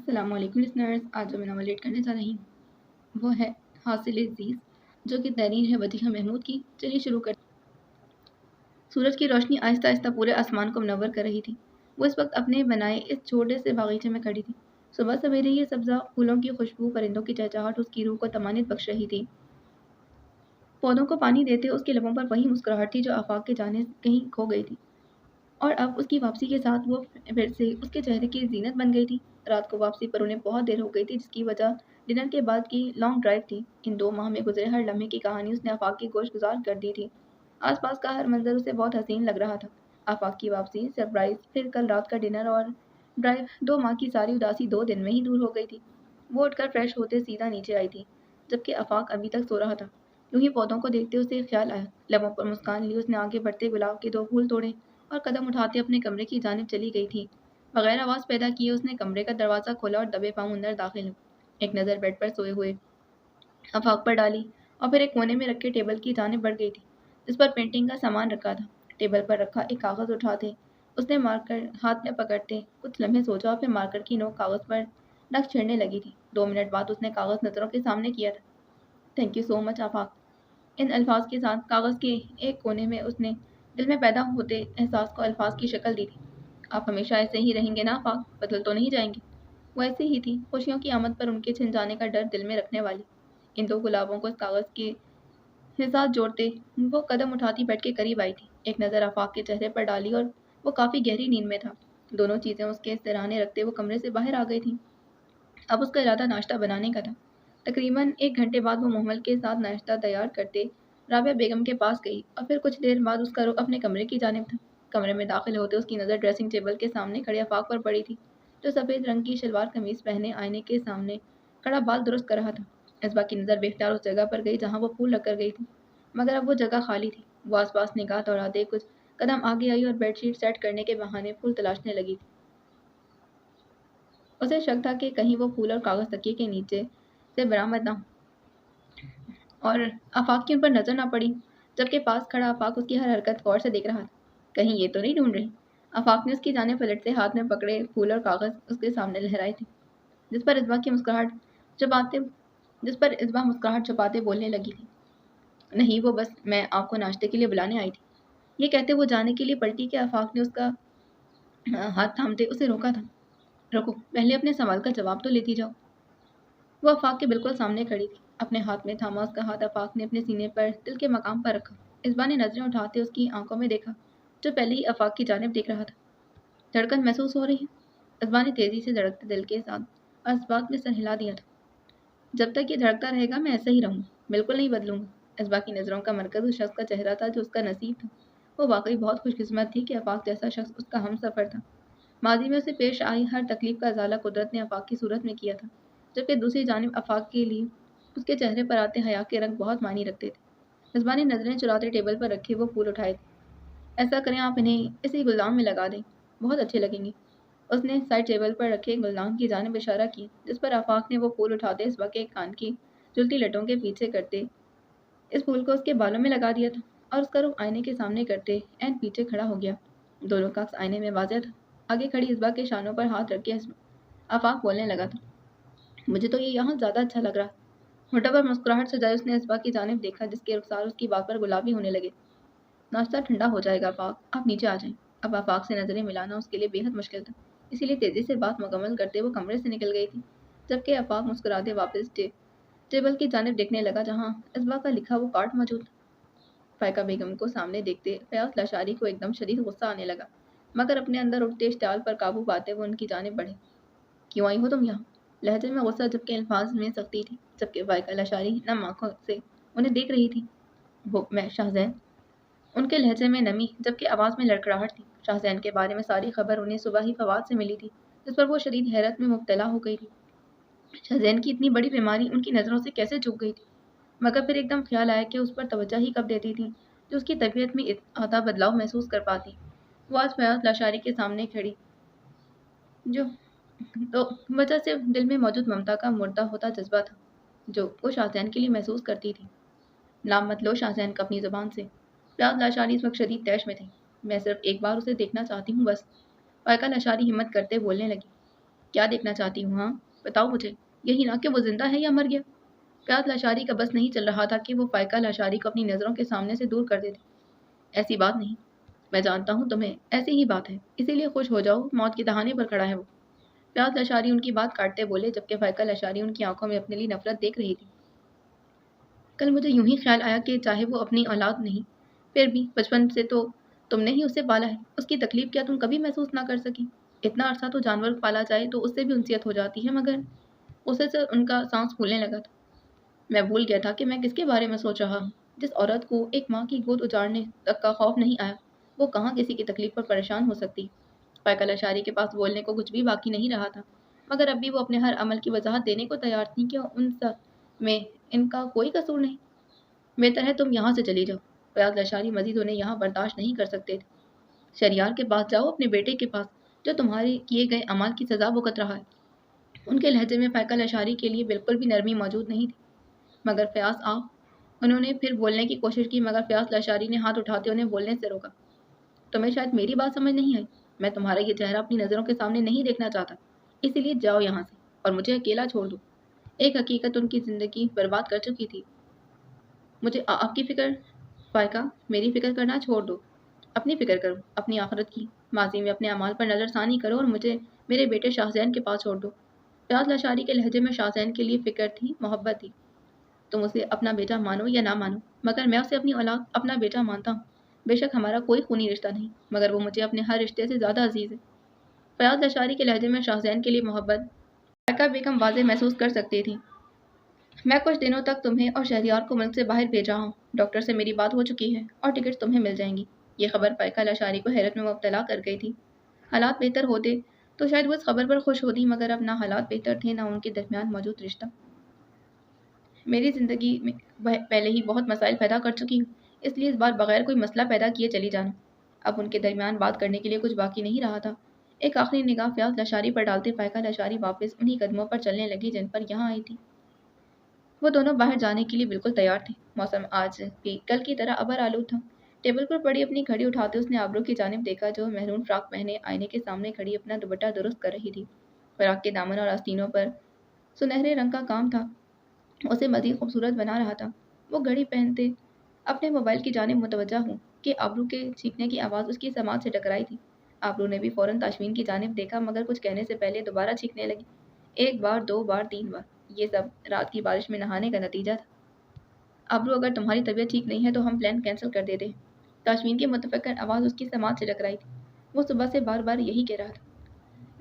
السلام علیکم لسنرز، آج جو میں ناول ریڈ کرنے جا رہی ہوں وہ ہے حاصل عزیز، جو کہ تحریر ہے بدیہہ محمود کی۔ چلیے شروع کرتے ہیں۔ سورج کی روشنی آہستہ آہستہ پورے آسمان کو منور کر رہی تھی۔ وہ اس وقت اپنے بنائے اس چھوٹے سے باغیچے میں کھڑی تھی۔ صبح سویرے یہ سبزہ، پھولوں کی خوشبو، پرندوں کی چہچہاہٹ اس کی روح کو طمانینت بخش رہی تھی۔ پودوں کو پانی دیتے اس کے لبوں پر وہی مسکراہٹ تھی جو آفاق کے جانے کہیں کھو گئی تھی، اور اب اس کی واپسی کے ساتھ وہ پھر سے اس کے چہرے کی زینت بن گئی تھی۔ رات کو واپسی پر انہیں بہت دیر ہو گئی تھی، جس کی وجہ ڈنر کے بعد کی لانگ ڈرائیو تھی۔ ان 2 ماہ میں گزرے ہر لمحے کی کہانی اس نے آفاق کی گوش گزار کر دی تھی۔ آس پاس کا ہر منظر اسے بہت حسین لگ رہا تھا۔ آفاق کی واپسی، سرپرائز، پھر کل رات کا ڈنر اور ڈرائیو، 2 ماہ کی ساری اداسی 2 دن میں ہی دور ہو گئی تھی۔ وہ اٹھ کر فریش ہوتے سیدھا نیچے آئی تھی، جبکہ آفاق ابھی تک سو رہا تھا۔ یوں ہی پودوں کو دیکھتے اسے خیال آیا، لبوں پر مسکان لی اس نے آگے بڑھتے گلاب کے 2 پھول توڑے اور قدم اٹھاتے اپنے کمرے کی جانب چلی گئی تھی۔ بغیر آواز پیدا کیے اس نے کمرے کا دروازہ کھولا اور دبے پاؤں اندر داخل ہوئی۔ ایک نظر بیڈ پر سوئے ہوئے آفاق پر ڈالی اور پھر ایک کونے میں رکھے ٹیبل کی جانب بڑھ گئی تھی، جس پر پینٹنگ کا سامان رکھا تھا۔ ٹیبل پر رکھا ایک کاغذ اٹھاتے اس نے مارکر ہاتھ میں پکڑتے کچھ لمحے سوچا اور پھر مارکر کی نوک کاغذ پر ڈھک چھیڑنے لگی تھی۔ 2 منٹ بعد اس نے کاغذ نظروں کے سامنے کیا تھا۔ تھینک یو سو مچ آفاق۔ ان الفاظ کے ساتھ کاغذ کے ایک کونے میں اس نے دل میں پیدا ہوتے احساس کو الفاظ کی شکل دی تھی۔ آپ ہمیشہ ایسے ہی رہیں گے نا آفاق؟ بدل تو نہیں جائیں گے؟ وہ ایسی ہی تھی، خوشیوں کی آمد پر ان کے چھن جانے کا ڈر دل میں رکھنے والی۔ ان 2 گلابوں کو اس کاغذ کے ساتھ جوڑتے وہ قدم اٹھاتی بیٹھ کے قریب آئی تھی، ایک نظر آفاق کے چہرے پر ڈالی اور وہ کافی گہری نیند میں تھا۔ دونوں چیزیں اس کے سراہنے رکھتے وہ کمرے سے باہر آ گئی تھیں۔ اب اس کا ارادہ ناشتہ بنانے کا تھا۔ تقریباً 1 گھنٹے بعد وہ محمل کے ساتھ ناشتہ تیار کرتے رابعہ بیگم کے پاس گئی اور پھر کچھ دیر بعد اس کا رخ اپنے کمرے کی جانب تھا۔ کمرے میں داخل ہوتے اس کی نظر ڈریسنگ ٹیبل کے سامنے کھڑے آفاق پر پڑی تھی، جو سفید رنگ کی شلوار قمیض پہنے آئینے کے سامنے کھڑا بال درست کر رہا تھا۔ اصبا کی نظر بے اختیار اس جگہ پر گئی جہاں وہ پھول رکھ کر گئی تھی، مگر اب وہ جگہ خالی تھی۔ وہ آس پاس نگاہ دوڑاتے کچھ قدم آگے آئی اور بیڈ شیٹ سیٹ کرنے کے بہانے پھول تلاشنے لگی تھی۔ اسے شک تھا کہ کہیں وہ پھول اور کاغذ تکیے کے نیچے سے برآمد نہ ہو اور آفاق کی ان پر نظر نہ پڑی، جبکہ پاس کھڑا آفاق اس کی ہر حرکت غور سے دیکھ رہا تھا۔ کہیں یہ تو نہیں ڈھونڈ رہی؟ آفاق نے اس کی جانب پلٹتے ہاتھ میں پکڑے پھول اور کاغذ اس کے سامنے لہرائے تھے، جس پر اصبا مسکراہٹ چھپاتے بولنے لگی تھی۔ نہیں، وہ بس میں آپ کو ناشتے کے لیے بلانے آئی تھی۔ یہ کہتے وہ جانے کے لیے پلٹی کہ آفاق نے اس کا ہاتھ تھامتے اسے روکا تھا۔ رکو، پہلے اپنے سوال کا جواب تو لیتی جاؤ۔ وہ آفاق کے بالکل سامنے کھڑی تھی، اپنے ہاتھ میں تھاما اس کا ہاتھ آفاق نے اپنے سینے پر دل کے مقام پر رکھا۔ اصبا نے نظریں اٹھاتے اس کی آنکھوں میں دیکھا، جو پہلے ہی آفاق کی جانب دیکھ رہا تھا۔ دھڑکن محسوس ہو رہی ہے؟ اصبا نے تیزی سے دھڑکتے دل کے ساتھ اور اس بات میں سر ہلا دیا تھا۔ جب تک یہ دھڑکتا رہے گا میں ایسا ہی رہوں گا، بالکل نہیں بدلوں گا۔ اصبا کی نظروں کا مرکز اس شخص کا چہرہ تھا جو اس کا نصیب تھا۔ وہ واقعی بہت خوش قسمت تھی کہ آفاق جیسا شخص اس کا ہم سفر تھا۔ ماضی میں اسے پیش آئی ہر تکلیف کا ازالہ قدرت نے آفاق کی صورت میں کیا تھا، جبکہ دوسری جانب آفاق کے لیے اس کے چہرے پر آتے حیا کے رنگ بہت معنی رکھتے تھے۔ اصبا نے نظریں چراتے ٹیبل پر رکھے وہ پھول اٹھائے تھے۔ ایسا کریں آپ انہیں اسی گلدان میں لگا دیں، بہت اچھے لگیں گے۔ اس نے سائڈ ٹیبل پر رکھے گلدان کی جانب اشارہ کیا، جس پر آفاق نے وہ پھول اٹھاتے اصبا کے کان کی جھلتی لٹوں کے پیچھے کرتے اس پھول کو اس کے بالوں میں لگا دیا تھا اور اس کا رخ آئینے کے سامنے کرتے عین پیچھے کھڑا ہو گیا۔ دونوں کا عکس آئینے میں واضح تھا۔ آگے کھڑی اصبا کے شانوں پر ہاتھ رکھ کے آفاق بولنے لگا تھا، مجھے تو یہ یہاں زیادہ اچھا لگ رہا۔ ہونٹوں پر مسکراہٹ سجائے اس نے اصبا کی جانب دیکھا، جس کے رخسار اس کی بات پر گلابی ہونے لگے۔ ناشتہ ٹھنڈا ہو جائے گا آفاق، آپ نیچے آ جائیں۔ اب آفاق سے نظریں ملانا اس کے لیے بے حد مشکل تھا، اسی لیے تیزی سے بات مکمل کرتے وہ کمرے سے نکل گئی تھی، جبکہ آفاق مسکراتے واپس ٹیبل کی جانب دیکھنے لگا جہاں اصبا کا لکھا وہ کارڈ موجود تھا۔ فائقہ بیگم کو سامنے دیکھتے فیاض لاشاری کو ایک دم شدید غصہ آنے لگا، مگر اپنے اندر اٹھتے اشتعال پر قابو پاتے وہ ان کی جانب بڑھے۔ کیوں آئی ہو تم یہاں؟ لہجے میں غصہ جبکہ الفاظ میں سختی تھی، جبکہ فائقہ لاشاری نم آنکھوں سے انہیں دیکھ رہی تھی۔ وہ میں شاہزین۔ ان کے لہجے میں نمی جبکہ آواز میں لڑکڑاہٹ تھی۔ شاہزین کے بارے میں ساری خبر انہیں صبح ہی فواد سے ملی تھی، جس پر وہ شدید حیرت میں مبتلا ہو گئی تھی۔ شاہزین کی اتنی بڑی بیماری ان کی نظروں سے کیسے چوک گئی تھی؟ مگر پھر ایک دم خیال آیا کہ اس پر توجہ ہی کب دیتی تھی جو اس کی طبیعت میں آدھا بدلاؤ محسوس کر پاتی۔ وہ آج فیاض لاشاری کے سامنے کھڑی جو تو وجہ سے دل میں موجود ممتا کا مردہ ہوتا جذبہ تھا جو وہ شاہزین کے لیے محسوس کرتی تھی۔ نام مت لو شاہزین کا اپنی زبان سے۔ فیاض لاشاری اس وقت شدید طیش میں تھی۔ میں صرف ایک بار اسے دیکھنا چاہتی ہوں بس، فائقہ لاشاری ہمت کرتے بولنے لگی۔ کیا دیکھنا چاہتی ہوں؟ ہاں بتاؤ مجھے، یہی نہ کہ وہ زندہ ہے یا مر گیا۔ فیاض لاشاری کا بس نہیں چل رہا تھا کہ وہ فائقہ لاشاری کو اپنی نظروں کے سامنے سے دور کر دیتے۔ ایسی بات نہیں، میں جانتا ہوں تمہیں ایسی ہی بات ہے، اسی لیے خوش ہو جاؤ، موت کی دہانے پر کھڑا ہے وہ۔ فیاض لاشاری ان کی بات کاٹتے بولے، جبکہ فائقہ لاشاری ان کی آنکھوں میں اپنے لیے نفرت دیکھ رہی تھی۔ کل مجھے یوں ہی خیال آیا کہ چاہے وہ اپنی اولاد نہیں، پھر بھی بچپن سے تو تم نے ہی اسے پالا ہے، اس کی تکلیف کیا تم کبھی محسوس نہ کر سکی؟ اتنا عرصہ تو جانور پالا جائے تو اس سے بھی انسیت ہو جاتی ہے، مگر اسے سے ان کا سانس پھولنے لگا تھا۔ میں بھول گیا تھا کہ میں کس کے بارے میں سوچ رہا ہوں۔ جس عورت کو ایک ماں کی گود اجاڑنے تک کا خوف نہیں آیا، وہ کہاں کسی کی تکلیف پر پریشان ہو سکتی؟ فائقہ لاشاری کے پاس بولنے کو کچھ بھی باقی نہیں رہا تھا، مگر اب بھی وہ اپنے ہر عمل کی وضاحت دینے کو تیار تھی کہ ان سب میں ان کا کوئی قصور نہیں۔ بہتر ہے تم یہاں سے چلی جاؤ، فیاض لاشاری مزید انہیں یہاں برداشت نہیں کر سکتے تھے۔ شہریار کے پاس جاؤ، اپنے بیٹے کے پاس، جو تمہارے کیے گئے اعمال کی سزا بھگت رہا ہے۔ ان کے لہجے میں فائقہ لاشاری کے لیے بالکل بھی نرمی موجود نہیں تھی۔ مگر فیاض آپ، انہوں نے پھر بولنے کی کوشش کی، مگر فیاض لاشاری نے ہاتھ اٹھاتے انہیں بولنے سے روکا۔ تمہیں شاید میری بات سمجھ نہیں آئی، میں تمہارا یہ چہرہ اپنی نظروں کے سامنے نہیں دیکھنا چاہتا، اسی لیے جاؤ یہاں سے اور مجھے اکیلا چھوڑ دو۔ ایک حقیقت ان کی زندگی برباد کر چکی تھی۔ مجھے آپ کی فکر، فائقہ میری فکر کرنا چھوڑ دو، اپنی فکر کرو، اپنی آخرت کی۔ ماضی میں اپنے اعمال پر نظر ثانی کرو اور مجھے میرے بیٹے شاہ زین کے پاس چھوڑ دو۔ فیاض لاشاری کے لہجے میں شاہ زین کے لیے فکر تھی، محبت تھی۔ تم اسے اپنا بیٹا مانو یا نہ مانو، مگر میں اسے اپنی اولاد، اپنا بیٹا مانتا ہوں۔ بے شک ہمارا کوئی خونی رشتہ نہیں، مگر وہ مجھے اپنے ہر رشتے سے زیادہ عزیز ہے۔ فیاض لاشاری کے لہجے میں شاہ زین کے لیے محبت فائقہ بیگم واضح محسوس کر سکتی تھی۔ میں کچھ دنوں تک تمہیں اور شہریار کو ملک سے باہر بھیج رہا ہوں، ڈاکٹر سے میری بات ہو چکی ہے اور ٹکٹ تمہیں مل جائیں گی۔ یہ خبر فائقہ لاشاری کو حیرت میں مبتلا کر گئی تھی۔ حالات بہتر ہوتے تو شاید وہ اس خبر پر خوش ہوتی، مگر اب نہ حالات بہتر تھے، نہ ان کے درمیان موجود رشتہ۔ میری زندگی میں پہلے ہی بہت مسائل پیدا کر چکی ہوں، اس لیے اس بار بغیر کوئی مسئلہ پیدا کیے چلی جانا۔ اب ان کے درمیان بات کرنے کے لیے کچھ باقی نہیں رہا تھا۔ ایک آخری نگاہ فیاض لاشاری پر ڈالتے فائقہ لاشاری واپس انہی قدموں پر چلنے لگی جن پر یہاں آئی تھی۔ وہ دونوں باہر جانے کے لیے بالکل تیار تھے۔ موسم آج بھی کل کی طرح ابر آلود تھا۔ ٹیبل پر پڑی اپنی گھڑی اٹھاتے اس نے آبرو کی جانب دیکھا، جو مہرون فراک پہنے آئینے کے سامنے کھڑی اپنا دوپٹہ درست کر رہی تھی۔ فراک کے دامن اور آستینوں پر سنہرے رنگ کا کام تھا، اسے مزید خوبصورت بنا رہا تھا۔ وہ گھڑی پہنتے اپنے موبائل کی جانب متوجہ ہوں کہ آبرو کے چیخنے کی آواز اس کی سماعت سے ٹکرائی تھی۔ آبرو نے بھی فوراً تاشفین کی جانب دیکھا، مگر کچھ کہنے سے پہلے دوبارہ چیخنے لگی، ایک بار، دو بار، تین بار۔ یہ سب رات کی بارش میں نہانے کا نتیجہ تھا۔ آبرو اگر تمہاری طبیعت ٹھیک نہیں ہے تو ہم پلان کینسل کر دیتے ہیں۔ تاشفین کی متفکر آواز اس کی سماعت سے ٹکرائی تھی۔ وہ صبح سے بار بار یہی کہہ رہا تھا۔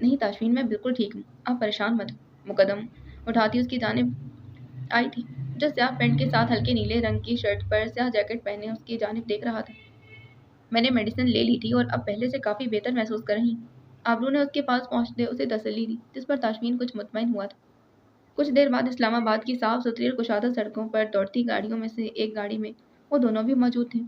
نہیں تاشفین، میں بالکل ٹھیک ہوں، آپ پریشان مت ہو۔ مقدم اٹھاتی اس کی جانب آئی تھی، جو سیاہ پینٹ کے ساتھ ہلکے نیلے رنگ کی شرٹ پر سیاہ جیکٹ پہنے اس کی جانب دیکھ رہا تھا۔ میں نے میڈیسن لے لی تھی اور اب پہلے سے کافی بہتر محسوس کر رہی ہوں۔ آبرو نے اس کے پاس پہنچتے اسے تسلی دی، جس پر تاشفین کچھ مطمئن ہوا تھا۔ کچھ دیر بعد اسلام آباد کی صاف ستھری اور کشادہ سڑکوں پر دوڑتی گاڑیوں میں سے ایک گاڑی میں وہ دونوں بھی موجود تھے۔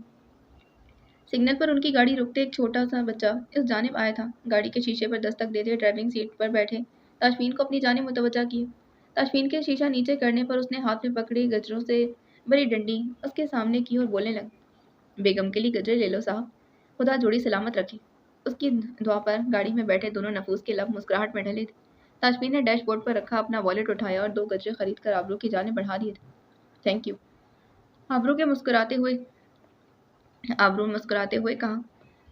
سگنل پر ان کی گاڑی رکتے ایک چھوٹا سا بچہ اس جانب آیا تھا۔ گاڑی کے شیشے پر دستک دیتے ڈرائیونگ سیٹ پر بیٹھے تاشفین کو اپنی جانب متوجہ کیا۔ تاشفین کے شیشہ نیچے کرنے پر اس نے ہاتھ میں پکڑی گجروں سے بڑی ڈنڈی اس کے سامنے کی اور بولنے لگا، بیگم کے لیے گجرے لے لو صاحب، خدا جوڑی سلامت رکھے۔ اس کی دعا پر گاڑی میں بیٹھے دونوں نفوس کے لب مسکراہٹ میں ڈھلے تھے۔ تاشفین نے ڈیش بورڈ پر رکھا اپنا والیٹ اٹھایا اور 2 گجرے خرید کر آبرو کی جانب بڑھا دیے تھے۔ تھینک یو، آبرو مسکراتے ہوئے کہا۔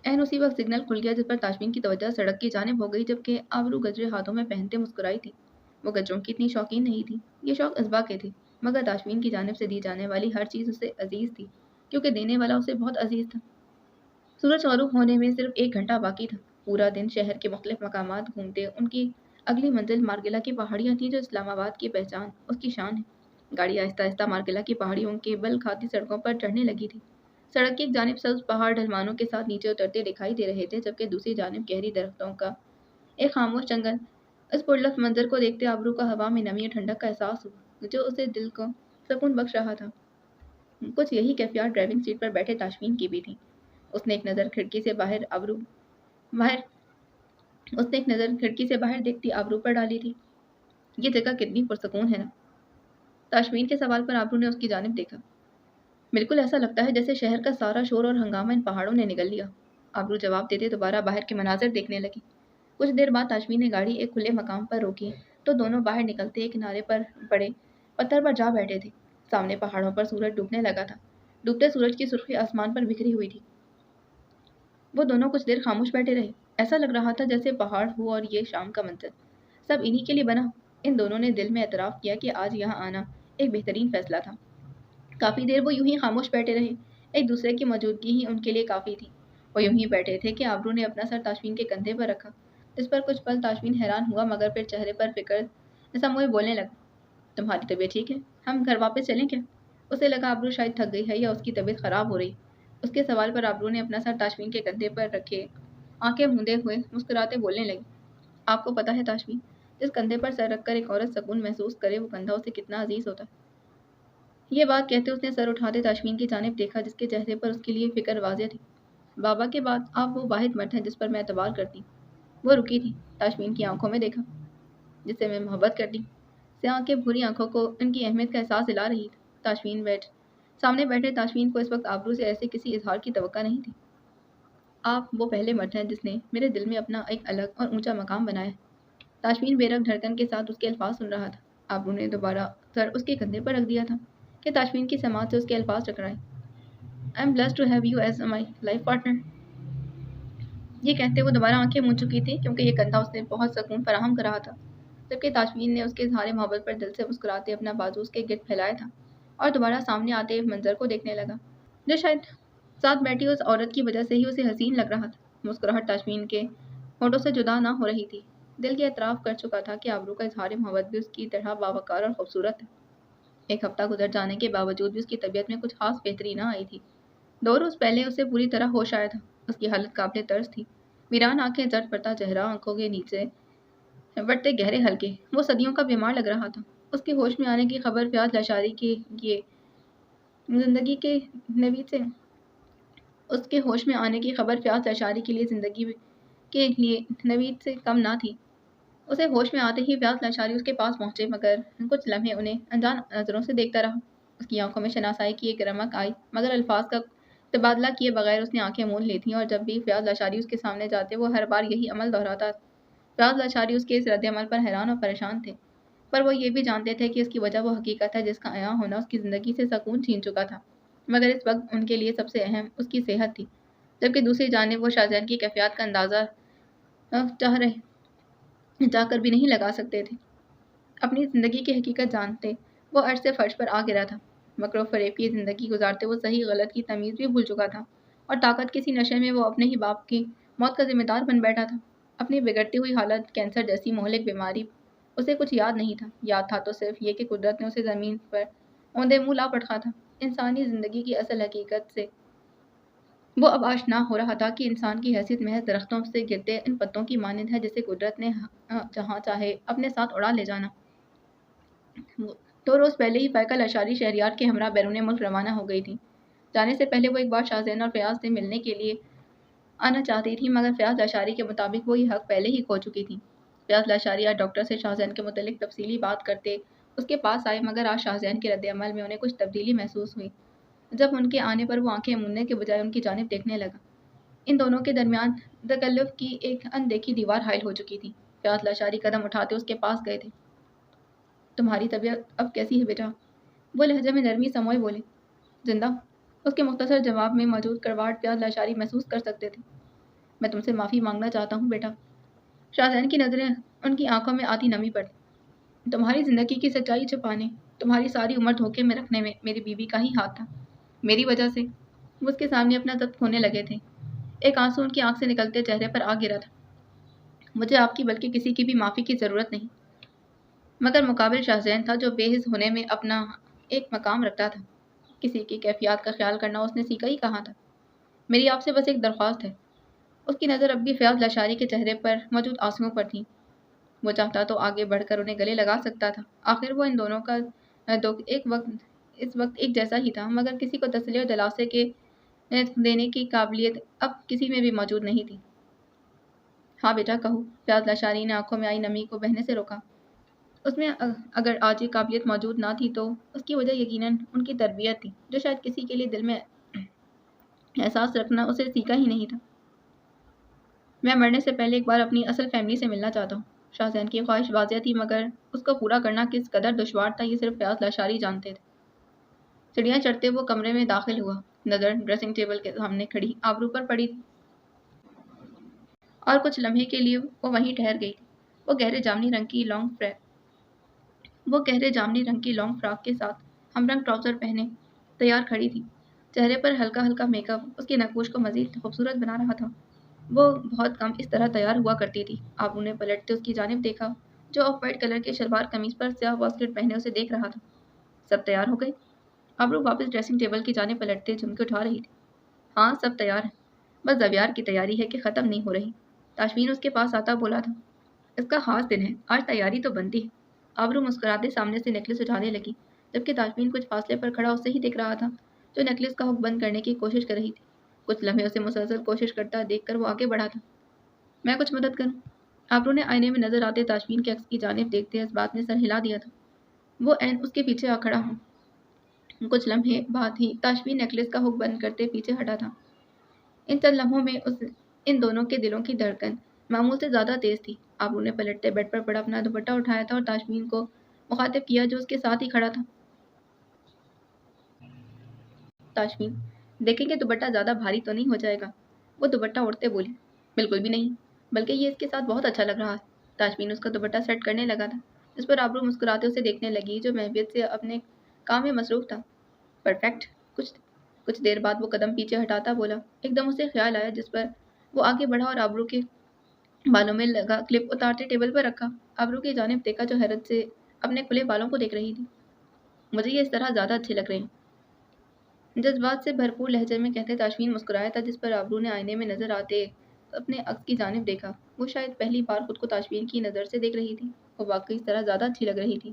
عین اسی وقت سگنل کھل گیا، جس پر تاشفین کی توجہ سڑک کی جانب ہو گئی، جبکہ آبرو گجرے ہاتھوں میں پہنتے مسکرائی تھی۔ وہ گجروں کی اتنی شوقین نہیں تھی، یہ شوق ازبا کے تھے، مگر تاشفین کی جانب سے دی جانے والی ہر چیز اسے عزیز تھی، کیونکہ دینے والا اسے بہت عزیز تھا۔ سورج غروب ہونے میں صرف 1 گھنٹہ باقی تھا۔ پورا دن شہر کے مختلف مقامات گھومتے ان کی اگلی منزل مارگلا کی پہاڑیاں تھیں، جو اسلام آباد کی پہچان، اس کی شان ہے۔ گاڑی آہستہ آہستہ مارگلا کی پہاڑیوں کے بل کھاتی سڑکوں پر چڑھنے لگی تھی۔ سڑک کی ایک جانب سبز پہاڑ ڈھلوانوں کے ساتھ نیچے اترتے دکھائی دے رہے تھے، جبکہ دوسری جانب گہری درختوں کا ایک خاموش جنگل۔ اس پرلطف منظر کو دیکھتے آبرو کا ہوا میں نمی اور ٹھنڈک کا احساس ہوا، جو اسے دل کو سکون بخش رہا تھا۔ کچھ یہی کیفیات ڈرائیونگ سیٹ پر بیٹھے تاشفین کی بھی تھی۔ اس نے ایک نظر کھڑکی سے باہر دیکھتی آبرو پر ڈالی تھی۔ یہ جگہ کتنی پرسکون ہے نا؟ تاشفین کے سوال پر آبرو نے اس کی جانب دیکھا۔ بالکل ایسا لگتا ہے جیسے شہر کا سارا شور اور ہنگامہ ان پہاڑوں نے نگل لیا۔ آبرو جواب دیتے دوبارہ باہر کے مناظر دیکھنے لگی۔ کچھ دیر بعد تاشفین نے گاڑی ایک کھلے مقام پر روکی تو دونوں باہر نکلتے ایک کنارے پر پڑے پتھر پر جا بیٹھے تھے۔ سامنے پہاڑوں پر سورج ڈوبنے لگا تھا۔ ڈوبتے سورج کی سرخی آسمان پر بکھری ہوئی تھی۔ وہ دونوں کچھ دیر خاموش بیٹھے رہے۔ ایسا لگ رہا تھا جیسے پہاڑ ہو اور یہ شام کا منظر سب انہی کے لیے بنا۔ ان دونوں نے دل میں اعتراف کیا کہ آج یہاں آنا ایک بہترین فیصلہ تھا۔ کافی دیر وہ یوں ہی خاموش بیٹھے رہے۔ ایک دوسرے کی موجودگی ہی ان کے لیے کافی تھی۔ وہ یوں ہی بیٹھے تھے کہ آبرو نے اپنا سر تاشفین کے کندھے پر رکھا، جس پر کچھ پل تاشفین حیران ہوا مگر پھر چہرے پر فکر جیسا موئے بولنے لگا۔ تمہاری طبیعت ٹھیک ہے؟ ہم گھر واپس چلیں کیا؟ اسے لگا آبرو شاید تھک گئی ہے یا اس کی طبیعت خراب ہو رہی۔ اس کے سوال پر آبرو نے اپنا سر تاشفین کے کندھے پر رکھے آنکھیں موندے ہوئے مسکراتے بولنے لگی۔ آپ کو پتہ ہے تاشفین، جس کندھے پر سر رکھ کر ایک عورت سکون محسوس کرے وہ کندھا اسے کتنا عزیز ہوتا ہے۔ یہ بات کہتے اس نے سر اٹھاتے تاشفین کی جانب دیکھا جس کے چہرے پر اس کے لیے فکر واضح تھی۔ بابا کے بعد آپ وہ واحد مرد ہیں جس پر میں اعتبار کرتی ہوں۔ وہ رکی تھی۔ تاشفین کی آنکھوں میں دیکھا جس سے میں محبت کرتی ہوں۔ سیاہ آنکھیں بھوری آنکھوں کو ان کی اہمیت کا احساس دلا رہی تھی۔ سامنے بیٹھے تاشفین کو اس وقت آبرو سے ایسے کسی اظہار کی توقع نہیں تھی۔ آپ وہ پہلے مرد ہیں جس نے میرے دل میں اپنا ایک الگ اور اونچا مقام بنایا ہے۔ تاشفین بے رگ دھڑکن کے ساتھ اس کے الفاظ سن رہا تھا۔ آبرو نے دوبارہ سر اس کے کندھے پر رکھ دیا تھا کہ تاشفین کی سماعت سے اس کے الفاظ ٹکرائے۔ I am blessed to have you as my life partner۔ یہ کہتے وہ دوبارہ آنکھیں موند چکی تھی کیونکہ یہ کندھا اسے بہت سکون فراہم کر رہا تھا، جبکہ تاشفین نے اس کے اظہار محبت پر دل سے مسکراتے اپنا بازو اس کے گرد پھیلایا تھا اور دوبارہ سامنے آتے منظر کو دیکھنے لگا جو شاید ساتھ بیٹھی اس عورت کی وجہ سے ہی اسے حسین لگ رہا تھا۔ مسکراہٹ تاشفین کے ہونٹوں سے جدا نہ ہو رہی تھی۔ دل کے اعتراف کر چکا تھا کہ آبرو کا اظہار محبت بھی اس کی طرح باوقار اور خوبصورت ہے۔ ایک ہفتہ گزر جانے کے باوجود بھی اس کی طبیعت میں کچھ خاص بہتری نہ آئی تھی۔ 2 روز پہلے اسے پوری طرح ہوش آیا تھا۔ اس کی حالت قابل طرز تھی۔ ویران آنکھیں، زرد پڑتا چہرہ، آنکھوں کے نیچے بڑھتے گہرے حلقے۔ وہ صدیوں کا بیمار لگ رہا تھا۔ اس کے ہوش میں آنے کی خبر فیاض لاشاری کی زندگی کے نوید سے اس کے ہوش میں آنے کی خبر فیاض لاشاری کے لیے زندگی کے لیے نوید سے کم نہ تھی۔ اسے ہوش میں آتے ہی فیاض لاشاری اس کے پاس پہنچے مگر کچھ لمحے انہیں انجان نظروں سے دیکھتا رہا۔ اس کی آنکھوں میں شناسائی کی ایک رمق آئی مگر الفاظ کا تبادلہ کیے بغیر اس نے آنکھیں موند لی تھیں اور جب بھی فیاض لاشاری اس کے سامنے جاتے وہ ہر بار یہی عمل دہراتا۔ فیاض لاشاری اس کے اس رد عمل پر حیران اور پریشان تھے، پر وہ یہ بھی جانتے تھے کہ اس کی وجہ وہ حقیقت ہے جس کا عیاں ہونا اس کی زندگی سے سکون چھین چکا تھا۔ مگر اس وقت ان کے لیے سب سے اہم اس کی صحت تھی، جبکہ دوسری جانب وہ شاہزین کی کیفیات کا اندازہ چاہ کر بھی نہیں لگا سکتے تھے۔ اپنی زندگی کی حقیقت جانتے وہ عرش سے فرش پر آ گرا تھا۔ مکر و فریب کی زندگی گزارتے وہ صحیح غلط کی تمیز بھی بھول چکا تھا اور طاقت کسی نشے میں وہ اپنے ہی باپ کی موت کا ذمہ دار بن بیٹھا تھا۔ اپنی بگڑتی ہوئی حالت، کینسر جیسی مہلک بیماری، اسے کچھ یاد نہیں تھا۔ یاد تھا تو صرف یہ کہ قدرت نے اسے زمین پر اوندے منہ لا پٹکا تھا۔ انسانی زندگی کی اصل حقیقت سے وہ اب آشنا ہو رہا تھا کہ انسان کی حیثیت محض درختوں سے گرتے ان پتوں کی مانند ہے جسے قدرت نے جہاں چاہے اپنے ساتھ اڑا لے جانا۔ 2 روز پہلے ہی فائقہ لاشاری شہریار کے ہمراہ بیرون ملک روانہ ہو گئی تھی۔ جانے سے پہلے وہ ایک بار شاہزین اور فیاض سے ملنے کے لیے آنا چاہتی تھی مگر فیاض لاشاری کے مطابق وہ یہ حق پہلے ہی کھو چکی تھی۔ فیاض لاشاری آج ڈاکٹر سے شاہزین کے متعلق تفصیلی بات کرتے اس کے پاس آئے مگر آج شاہزین کے رد عمل میں انہیں کچھ تبدیلی محسوس ہوئی۔ جب ان کے آنے پر وہ آنکھیں موندنے کے بجائے ان کی جانب دیکھنے لگا۔ ان دونوں کے درمیان تکلف کی ایک اندیکھی دیوار حائل ہو چکی تھی۔ فیاض لاشاری قدم اٹھاتے اس کے پاس گئے تھے۔ تمہاری طبیعت اب کیسی ہے بیٹا؟ وہ لہجے میں نرمی سموئے بولے۔ زندہ ہوں۔ اس کے مختصر جواب میں موجود کڑواہٹ فیاض لاشاری محسوس کر سکتے تھے۔ میں تم سے معافی مانگنا چاہتا ہوں بیٹا۔ شاہزین کی نظریں ان کی آنکھوں میں آتی نمی پر تھی۔ تمہاری زندگی کی سچائی چھپانے، تمہاری ساری عمر دھوکے میں رکھنے میں میری بیوی کا ہی ہاتھ تھا۔ میری وجہ سے وہ اس کے سامنے اپنا ضبط کھونے لگے تھے۔ ایک آنسو ان کی آنکھ سے نکلتے چہرے پر آ گرا تھا۔ مجھے آپ کی بلکہ کسی کی بھی معافی کی ضرورت نہیں، مگر مقابل شاہزین تھا جو بے حس ہونے میں اپنا ایک مقام رکھتا تھا۔ کسی کی کیفیات کا خیال کرنا اس نے سیکھا ہی کہاں تھا۔ میری آپ سے بس ایک درخواست ہے۔ اس کی نظر اب بھی فیاض لاشاری کے چہرے پر موجود آنسوؤں پر تھی۔ وہ چاہتا تو آگے بڑھ کر انہیں گلے لگا سکتا تھا۔ آخر وہ ان دونوں کا دکھ اس وقت ایک جیسا ہی تھا، مگر کسی کو تسلی اور دلاسے کے دینے کی قابلیت اب کسی میں بھی موجود نہیں تھی۔ ہاں بیٹا کہو۔ فیاض لاشاری نے آنکھوں میں آئی نمی کو بہنے سے روکا۔ اس میں اگر آج یہ قابلیت موجود نہ تھی تو اس کی وجہ یقیناً ان کی تربیت تھی جو شاید کسی کے لیے دل میں احساس رکھنا اسے سیکھا ہی نہیں تھا۔ میں مرنے سے پہلے ایک بار اپنی اصل فیملی سے ملنا چاہتا ہوں۔ شاہزین کی خواہش واضح تھی، مگر اس کو پورا کرنا کس قدر دشوار تھا یہ صرف فیاض لاشاری جانتے تھے۔ سیڑھیاں چڑھتے وہ کمرے میں داخل ہوا۔ نظر ڈریسنگ ٹیبل کے سامنے کھڑی آبرو پر پڑی تھی اور کچھ لمحے کے لیے وہ وہیں ٹھہر گئی تھی۔ وہ گہرے جامنی رنگ کی لانگ فراک کے ساتھ ہم رنگ ٹراؤزر پہنے تیار کھڑی تھی۔ چہرے پر ہلکا ہلکا میک اپ اس کی نقوش کو مزید خوبصورت بنا رہا تھا۔ وہ بہت کم اس طرح تیار ہوا کرتی تھی۔ آبرو نے پلٹتے اس کی جانب دیکھا، جو آف وائٹ کلر کے شلوار قمیض پر سیاہ واسکٹ پہنے اسے دیکھ رہا تھا۔ سب تیار ہو گئے؟ آبرو واپس ڈریسنگ ٹیبل کی جانب پلٹتے جھمکے اٹھا رہی تھی۔ ہاں، سب تیار ہے، بس زویار کی تیاری ہے کہ ختم نہیں ہو رہی۔ تاشفین اس کے پاس آتا بولا تھا۔ اس کا خاص دن ہے، آج تیاری تو بنتی ہے۔ آبرو مسکراتے سامنے سے نیکلس اٹھانے لگی، جبکہ تاشفین کچھ فاصلے پر کھڑا اسے ہی دیکھ رہا تھا، جو نیکلس کا ہک بند کرنے کی کوشش کر رہی تھی۔ کچھ لمحے اسے مسلسل کوشش کرتا دیکھ کر وہ آگے بڑھا تھا۔ میں کچھ مدد کروں؟ آبرو نے آئینے میں نظر آتے تاشفین کے عکس کی جانب دیکھتے اس بات نے سر ہلا دیا تھا۔ وہ عین اس کے پیچھے آ کھڑا ہوں۔ کچھ لمحے بعد ہی تاشفین نیکلس کا ہک بند کرتے پیچھے ہٹا تھا۔ ان چند لمحوں میں ان دونوں کے دلوں کی دھڑکن معمول سے زیادہ تیز تھی۔ آبرو نے پلٹتے بیڈ پر پڑا اپنا دوپٹہ اٹھایا تھا اور تاشفین کو مخاطب کیا جو اس کے ساتھ ہی کھڑا تھا۔ تاشفین، دیکھیں کہ دوپٹہ زیادہ بھاری تو نہیں ہو جائے گا؟ وہ دوپٹہ اوڑھتے بولی۔ بالکل بھی نہیں، بلکہ یہ اس کے ساتھ بہت اچھا لگ رہا ہے۔ تاشفین اس کا دوپٹہ سیٹ کرنے لگا تھا، جس پر آبرو مسکراتے اسے دیکھنے لگی، جو محبت سے اپنے کام میں مصروف تھا۔ پرفیکٹ۔ کچھ دیر بعد وہ قدم پیچھے ہٹاتا بولا۔ ایک دم اسے خیال آیا، جس پر وہ آگے بڑھا اور آبرو کے بالوں میں لگا کلپ اتارتے ٹیبل پر رکھا۔ آبرو کی جانب دیکھا، جو حیرت سے اپنے کھلے بالوں کو دیکھ رہی تھی۔ مجھے یہ اس طرح زیادہ اچھے لگ رہے ہیں، جذبات سے بھرپور لہجے میں کہتے تاشفین مسکرایا تھا، جس پر آبرو نے آئینے میں نظر آتے اپنے عکس کی جانب دیکھا۔ وہ شاید پہلی بار خود کو تاشفین کی نظر سے دیکھ رہی تھی۔ وہ واقعی اس طرح زیادہ اچھی لگ رہی تھی۔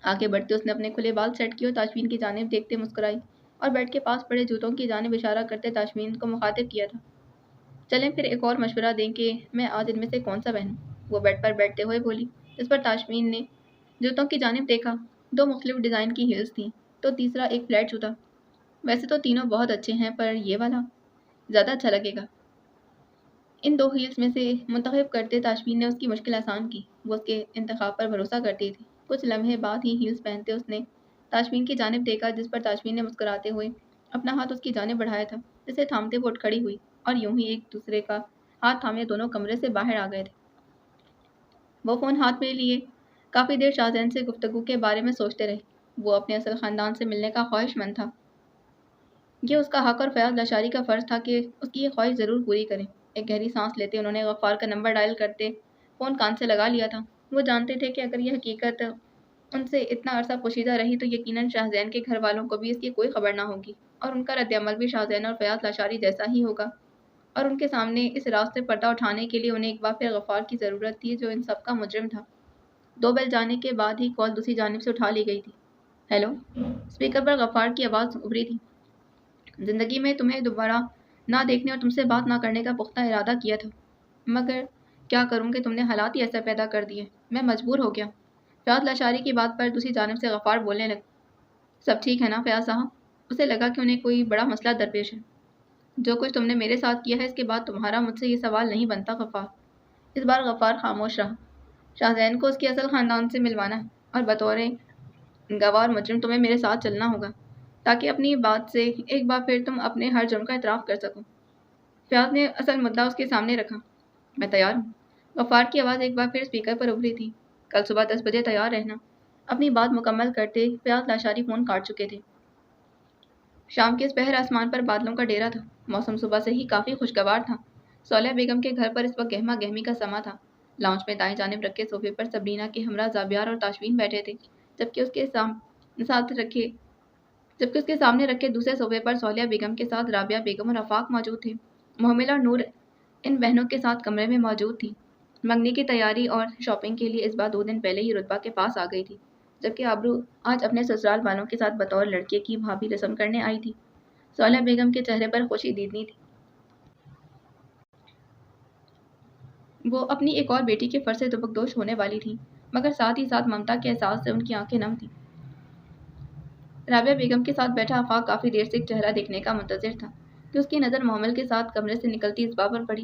آگے بڑھتے اس نے اپنے کھلے بال سیٹ کیے اور تاشفین کی جانب دیکھتے مسکرائی اور بیڈ کے پاس پڑے جوتوں کی جانب اشارہ کرتے تاشفین کو مخاطب کیا تھا۔ چلیں پھر ایک اور مشورہ دیں کہ میں آج ان میں سے کون سا پہنوں؟ وہ بیڈ پر بیٹھتے ہوئے بولی، جس پر تاشفین نے جوتوں کی جانب دیکھا۔ دو مختلف ڈیزائن کی ہیلز تھیں، تو تیسرا ایک فلیٹ جوتا۔ ویسے تو تینوں بہت اچھے ہیں، پر یہ والا زیادہ اچھا لگے گا۔ ان دو ہیلز میں سے منتخب کرتے تاشفین نے اس کی مشکل آسان کی۔ وہ اس کے انتخاب پر بھروسہ کرتی تھی۔ کچھ لمحے بعد ہی ہیلز پہنتے اس نے تاشفین کی جانب دیکھا، جس پر تاشفین نے مسکراتے ہوئے اپنا ہاتھ اس کی جانب بڑھایا تھا، جسے تھامتے وہ اٹھ کھڑی ہوئی اور یوں ہی ایک دوسرے کا ہاتھ تھامے دونوں کمرے سے باہر آ گئے تھے۔ وہ فون ہاتھ میں لیے کافی دیر شاہزین سے گفتگو کے بارے میں سوچتے رہے۔ وہ اپنے اصل خاندان سے ملنے کا خواہش مند تھا۔ یہ اس کا حق اور فیاض لاشاری کا فرض تھا کہ اس کی یہ خواہش ضرور پوری کریں۔ ایک گہری سانس لیتے انہوں نے غفار کا نمبر ڈائل کرتے فون کان سے لگا لیا تھا۔ وہ جانتے تھے کہ اگر یہ حقیقت ان سے اتنا عرصہ پوشیدہ رہی تو یقیناً شاہزین کے گھر والوں کو بھی اس کی کوئی خبر نہ ہوگی، اور ان کا رد عمل بھی شاہزین اور فیاض لاشاری جیسا ہی ہوگا، اور ان کے سامنے اس راز سے پردہ اٹھانے کے لیے انہیں ایک بار پھر غفار کی ضرورت تھی، جو ان سب کا مجرم تھا۔ 2 بیل جانے کے بعد ہی کال دوسری جانب سے اٹھا لی گئی تھی۔ ہیلو؟ اسپیکر پر غفار کی آواز ابھری تھی۔ زندگی میں تمہیں دوبارہ نہ دیکھنے اور تم سے بات نہ کرنے کا پختہ ارادہ کیا تھا، مگر کیا کروں کہ تم نے حالات ہی ایسا پیدا کر دیے، میں مجبور ہو گیا۔ فیاض لاشاری کی بات پر دوسری جانب سے غفار بولنے لگا۔ سب ٹھیک ہے نا فیاض صاحب؟ اسے لگا کہ انہیں کوئی بڑا مسئلہ درپیش ہے۔ جو کچھ تم نے میرے ساتھ کیا ہے، اس کے بعد تمہارا مجھ سے یہ سوال نہیں بنتا غفار۔ اس بار غفار خاموش رہا۔ شاہزین کو اس کے اصل خاندان سے ملوانا ہے، اور بطور گواہ اور مجرم تمہیں میرے ساتھ چلنا ہوگا، تاکہ اپنی بات سے ایک بار پھر تم اپنے ہر جرم کا اعتراف کر سکو۔ فیاض نے اصل مدعا اس کے سامنے رکھا۔ میں تیار ہوں۔ غفار کی آواز ایک بار پھر اسپیکر پر ابھری تھی۔ کل صبح 10 بجے تیار رہنا۔ اپنی بات مکمل کرتے فیاض لاشاری فون کاٹ چکے تھے۔ شام کے اس پہر آسمان پر بادلوں کا ڈیرا تھا۔ موسم صبح سے ہی کافی خوشگوار تھا۔ صالحہ بیگم کے گھر پر اس وقت گہما گہمی کا سما تھا۔ لاؤنج میں دائیں جانب رکھے صوفے پر سبرینا کے ہمراہ زابیار اور تاشفین بیٹھے تھے، جبکہ اس کے سامنے رکھے دوسرے صوفے پر صالحہ بیگم کے ساتھ رابعہ بیگم اور آفاق موجود تھے۔ محملہ اور نور ان بہنوں کے ساتھ کمرے میں موجود تھی۔ منگنی کی تیاری اور شاپنگ کے لیے اس بار 2 دن پہلے ہی رتبہ کے پاس آ گئی تھی، جبکہ آبرو آج اپنے سسرال والوں کے ساتھ بطور لڑکے کی بھابھی رسم کرنے آئی تھی۔ صالحہ بیگم کے چہرے پر خوشی دیدنی تھی۔ وہ اپنی ایک اور بیٹی کے فرض سے دبکدوش ہونے والی تھی، مگر ساتھ ہی ساتھ ممتا کے احساس سے ان کی آنکھیں نم تھیں۔ رابعہ بیگم کے ساتھ بیٹھا آفاق کافی دیر سے ایک چہرہ دیکھنے کا منتظر تھا کہ اس کی نظر محمل کے ساتھ کمرے سے نکلتی اسبا پر پڑی۔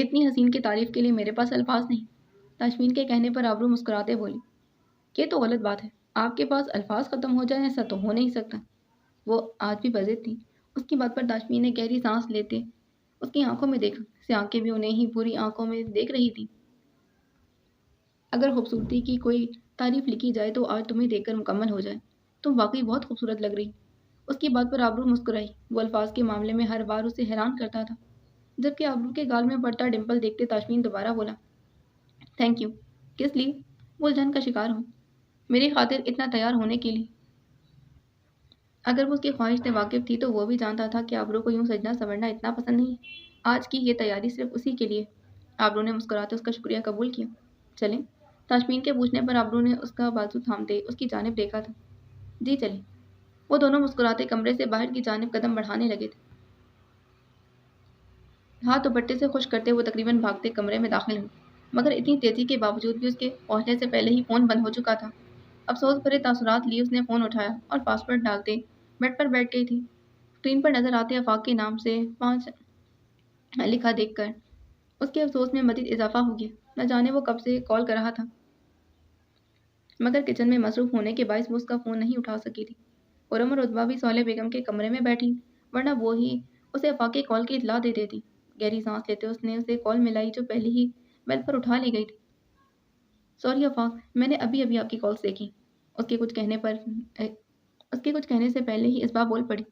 اتنی حسین کی تعریف کے لیے میرے پاس الفاظ نہیں۔ تاشمین کے کہنے پر آبرو مسکراتے بولی، یہ تو غلط بات ہے، آپ کے پاس الفاظ ختم ہو جائیں ایسا تو ہو نہیں سکتا۔ وہ آج بھی بضد تھی۔ اس کی بات پر تاشمین نے گہری سانس لیتے اس کی آنکھوں میں دیکھا، سے آنکھیں بھی انہیں ہی پوری آنکھوں میں دیکھ رہی تھی۔ اگر خوبصورتی کی کوئی تعریف لکھی جائے تو آج تمہیں دیکھ کر مکمل ہو جائے، تم واقعی بہت خوبصورت لگ رہی۔ اس کی بات پر آبرو مسکرائی۔ وہ الفاظ کے معاملے میں ہر بار اسے حیران کرتا تھا۔ جبکہ آبرو کے گال میں پڑتا ڈمپل دیکھتے تاشمین دوبارہ بولا، تھینک یو۔ کس لیے؟ وہ الجھن کا شکار ہوں۔ میری خاطر اتنا تیار ہونے کے لیے۔ اگر وہ اس کی خواہش سے واقف تھی تو وہ بھی جانتا تھا کہ آبرو کو یوں سجنا سنورنا اتنا پسند نہیں ہے۔ آج کی یہ تیاری صرف اسی کے لیے۔ آبرو نے مسکراتے اس کا شکریہ قبول کیا۔ چلیں؟ تاشمین کے پوچھنے پر آبرو نے اس کا بازو تھامتے اس کی جانب دیکھا تھا۔ جی چلیں۔ وہ دونوں مسکراتے کمرے سے باہر کی جانب قدم بڑھانے لگے تھے۔ ہاتھ دوپٹے سے خشک کرتے وہ تقریباً بھاگتے کمرے میں داخل ہوئے، مگر اتنی تیزی کے باوجود بھی اس کے پہنچنے سے پہلے ہی فون بند ہو چکا تھا۔ افسوس بھرے تاثرات لیے اس نے فون اٹھایا اور پاسورڈ ڈالتے بیڈ پر بیٹھ گئی تھی۔ اسکرین پر نظر آتے آفاق کے نام سے 5 لکھا دیکھ کر اس کے افسوس میں مزید اضافہ ہو گیا۔ نہ جانے وہ کب سے کال کر رہا تھا، مگر کچن میں مصروف ہونے کے باعث وہ اس کا فون نہیں اٹھا سکی تھی۔ خرم اور عتبہ بھی صالح بیگم کے کمرے میں بیٹھی، ورنہ وہ ہی اسے آفاق کے کال کی اطلاع دے دیتی۔ گہری سانس لیتے اس نے اسے کال ملائی جو پہلے ہی بیل پر اٹھا لی گئی تھی۔ سوری آفاق، میں نے ابھی ابھی آپ کی کالز دیکھی۔ اس کے کچھ کہنے سے پہلے ہی اسبا بول پڑی۔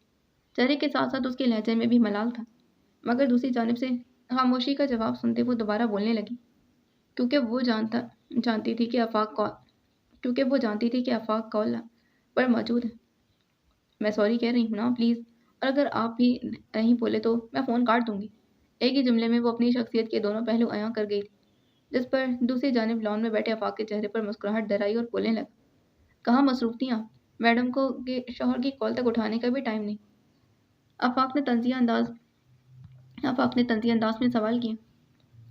چہرے کے ساتھ ساتھ اس کے لہجے میں بھی ملال تھا، مگر دوسری جانب سے خاموشی کا جواب سنتے وہ دوبارہ بولنے لگی، کیونکہ وہ جانتی تھی کہ آفاق کال پر موجود ہے۔ میں سوری کہہ رہی ہوں نا پلیز، اور اگر آپ بھی نہیں بولے تو میں فون کاٹ دوں گی۔ ایک ہی جملے میں وہ اپنی شخصیت کے دونوں پہلو عیاں کر گئی تھی، جس پر دوسری جانب لان میں بیٹھے آفاق کے چہرے پر مسکراہٹ ڈرائی اور بولنے لگا، کہاں مصروف تھیں آپ؟ میڈم کو شوہر کی کال تک اٹھانے کا بھی ٹائم نہیں۔ آفاق نے طنزیہ انداز میں سوال کیا۔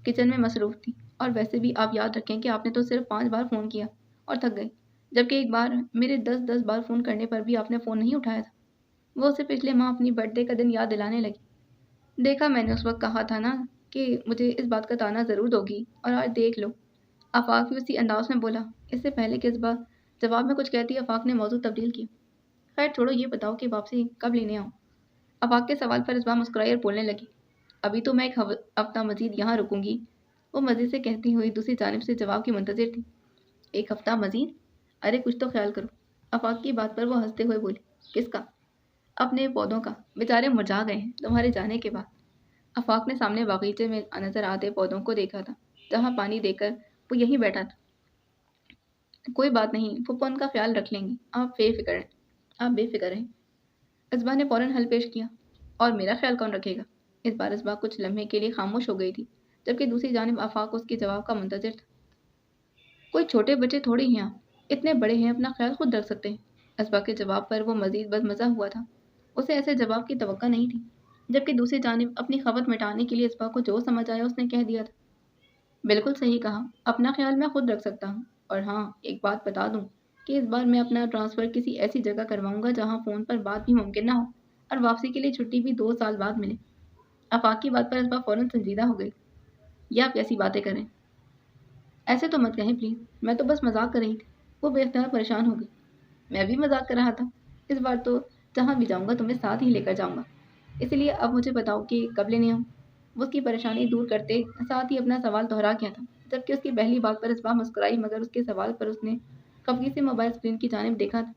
کچن میں مصروف تھی، اور ویسے بھی آپ یاد رکھیں کہ آپ نے تو صرف 5 بار فون کیا اور تھک گئی، جبکہ ایک بار میرے 10 بار فون کرنے پر بھی آپ نے فون نہیں اٹھایا تھا۔ وہ اسے پچھلے ماہ اپنی برتھ ڈے کا دن یاد دلانے لگی۔ دیکھا، میں نے اس وقت کہا تھا نا کہ مجھے اس بات کا تانا ضرور دوگی، اور آج دیکھ لو۔ آفاق بھی اسی انداز میں بولا۔ اس سے پہلے کہ اسبا جواب میں کچھ کہتی، آفاق نے موضوع تبدیل کیا۔ خیر چھوڑو، یہ بتاؤ کہ واپسی کب لینے آؤں؟ آفاق کے سوال پر اسبا مسکرائی اور بولنے لگی، ابھی تو میں ایک ہفتہ مزید یہاں رکوں گی۔ وہ مزید سے کہتی ہوئی دوسری جانب سے جواب کی منتظر تھی۔ ایک ہفتہ مزید؟ ارے کچھ تو خیال کرو۔ آفاق کی بات پر وہ ہنستے ہوئے بولی، کس کا؟ اپنے پودوں کا، بیچارے مرجھا گئے ہیں تمہارے جانے کے بعد۔ آفاق نے سامنے باغیچے میں نظر آتے پودوں کو دیکھا تھا، جہاں پانی دے کر وہ یہیں بیٹھا تھا۔ کوئی بات نہیں، پھپھو ان کا خیال رکھ لیں گی، آپ بے فکر رہیں۔ اسبا نے فوراً حل پیش کیا، اور میرا خیال کون رکھے گا؟ اس بار اسبا کچھ لمحے کے لیے خاموش ہو گئی تھی، جبکہ دوسری جانب آفاق اس کے جواب کا منتظر تھا۔ کوئی چھوٹے بچے تھوڑی ہیں آپ، اتنے بڑے ہیں، اپنا خیال خود رکھ سکتے ہیں۔ اسبا کے جواب پر وہ مزید بدمزہ ہوا تھا۔ اسے ایسے جواب کی توقع نہیں تھی، جبکہ دوسری جانب اپنی خبت مٹانے کے لیے اسبا کو جو سمجھ آیا اس نے کہہ دیا تھا۔ بالکل صحیح کہا، اپنا خیال میں خود رکھ سکتا ہوں، اور ہاں ایک بات بتا دوں کہ اس بار میں اپنا ٹرانسفر کسی ایسی جگہ کرواؤں گا جہاں فون پر بات بھی ممکن نہ ہو، اور واپسی کے لیے چھٹی بھی 2 سال بعد ملے۔ آفاق کی بات پر اسبا فوراً سنجیدہ ہو گئی۔ یہ آپ کیسی باتیں کریں؟ ایسے تو مت کہیں پلیز، میں تو بس مذاق کر رہی تھی۔ وہ بے اختیار پریشان ہو گئی۔ میں بھی مذاق کر رہا تھا، اس بار تو جہاں بھی جاؤں گا تمہیں ساتھ ہی لے کر جاؤں گا، اس لیے اب مجھے بتاؤ کہ کب لینے آؤں؟ وہ اس کی پریشانی دور کرتے ساتھ ہی اپنا سوال دہرا کیا تھا، جبکہ اس کی پہلی بات پر اسبا مسکرائی، مگر اس کے سوال پر اس نے خفگی سے موبائل اسکرین کی جانب دیکھا تھا۔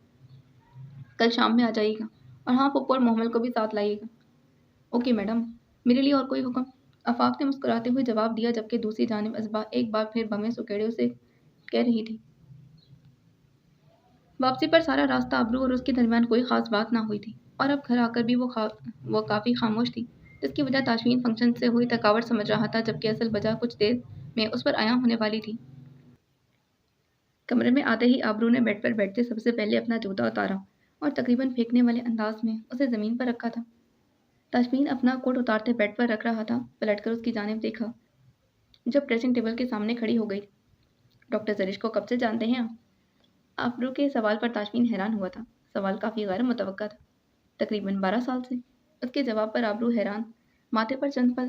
کل شام میں آ جائیے گا، اور ہاں پھپھو اور محمل کو بھی ساتھ لائیے گا۔ اوکے میڈم، میرے لیے اور کوئی حکم؟ آفاق نے مسکراتے ہوئے جواب دیا، جبکہ دوسری جانب اسبا ایک بار پھر بمیں سکیڑے اسے کہہ رہی تھی۔ واپسی پر سارا راستہ ابرو اور اس کے درمیان کوئی خاص بات نہ ہوئی تھی، اور اب گھر آ کر بھی وہ کافی خاموش تھی، جس کی وجہ تاشمین فنکشن سے ہوئی تھکاوٹ سمجھ رہا تھا، جبکہ اصل وجہ کچھ دیر میں اس پر عیاں ہونے والی تھی۔ کمرے میں آتے ہی ابرو نے بیڈ پر بیٹھتے سب سے پہلے اپنا جوتا اتارا اور تقریباً پھینکنے والے انداز میں اسے زمین پر رکھا تھا۔ تاشمین اپنا کوٹ اتارتے بیڈ پر رکھ رہا تھا، پلٹ کر اس کی جانب دیکھا جب ڈریسنگ ٹیبل کے سامنے کھڑی ہو گئی۔ ڈاکٹر زرش کو کب سے جانتے ہیں آپ؟ ابرو کے سوال پر تاشمین حیران ہوا تھا۔ سوال کافی غیر متوقع تھا۔ تقریباً 12 سال سے۔ اس کے جواب پر ابرو حیران، ماتھے پر چند پل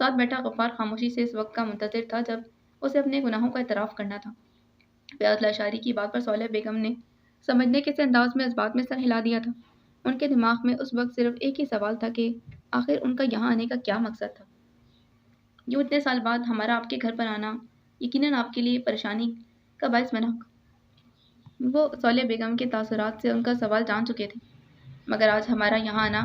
ساتھ بیٹھا غفار خاموشی سے اس وقت کا منتظر تھا جب اسے اپنے گناہوں کا اعتراف کرنا تھا۔ فیاض لاشاری کی بات پر صالح بیگم نے سمجھنے کے سے انداز میں اس بات میں سر ہلا دیا تھا۔ ان کے دماغ میں اس وقت صرف ایک ہی سوال تھا کہ آخر ان کا یہاں آنے کا کیا مقصد تھا؟ یوں اتنے سال بعد ہمارا آپ کے گھر پر آنا یقیناً آپ کے لیے پریشانی کا باعث بنا ہوگا۔ وہ صالح بیگم کے تاثرات سے ان کا سوال جان چکے تھے، مگر آج ہمارا یہاں آنا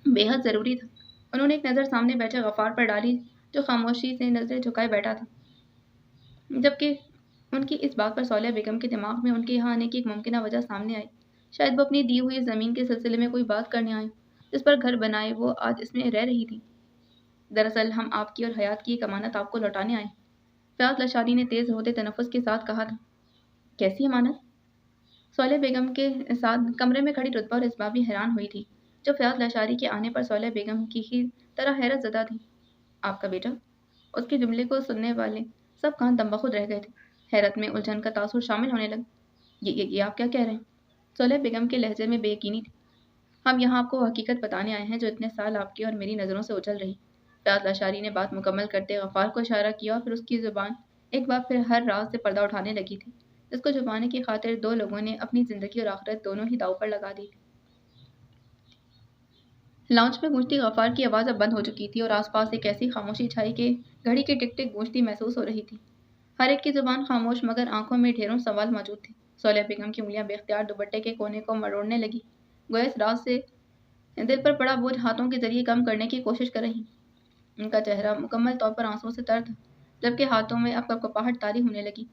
بے حد ضروری تھا۔ انہوں نے ایک نظر سامنے بیٹھے غفار پر ڈالی جو خاموشی سے نظریں جھکائے بیٹھا تھا، جبکہ ان کی اس بات پر صالح بیگم کے دماغ میں ان کے یہاں آنے کی ایک ممکنہ وجہ سامنے آئی۔ شاید وہ اپنی دی ہوئی زمین کے سلسلے میں کوئی بات کرنے آئے جس پر گھر بنائے وہ آج اس میں رہ رہی تھی۔ دراصل ہم آپ کی اور حیات کی ایک امانت آپ کو لوٹانے آئے۔ فیاض لاشاری نے تیز ہوتے تنفس کے ساتھ کہا تھا۔ کیسی امانت؟ صالح بیگم کے ساتھ کمرے میں کھڑی رتبہ اور اسبا بھی حیران ہوئی تھی، جو فیاض لاشاری کے آنے پر صالح بیگم کی ہی طرح حیرت زدہ تھی۔ آپ کا بیٹا؟ اس کے جملے کو سننے والے سب کان دم بخود رہ گئے تھے۔ حیرت میں الجھن کا تاثر شامل ہونے لگا۔ یہ آپ کیا کہہ رہے ہیں؟ صالح بیگم کے لہجے میں بے یقینی تھی۔ ہم یہاں آپ کو وہ حقیقت بتانے آئے ہیں جو اتنے سال آپ کی اور میری نظروں سے اجل رہی۔ فیاض لاشاری نے بات مکمل کرتے غفار کو اشارہ کیا اور پھر اس کی زبان ایک بار پھر ہر راز سے پردہ اٹھانے لگی تھی جس کو چھپانے کی خاطر دو لوگوں نے اپنی زندگی اور آخرت دونوں ہی داؤ پر لگا دی تھی۔ لاؤنج میں گونجتی غفار کی آواز اب بند ہو چکی تھی اور آس پاس ایک ایسی خاموشی چھائی کہ گھڑی کی ٹک ٹک گونجتی محسوس ہو رہی تھی۔ ہر ایک کی زبان خاموش مگر آنکھوں میں ڈھیروں سوال موجود تھے۔ صالح بیگم کی انگلیاں بے اختیار دوپٹے کے کونے کو مروڑنے لگی، گویا اس راز سے دل پر پڑا بوجھ ہاتھوں کے ذریعے کم کرنے کی کوشش کر رہی۔ ان کا چہرہ مکمل طور پر آنسوؤں سے تر تھا، جبکہ ہاتھوں میں اب کپکپاہٹ طاری ہونے لگی۔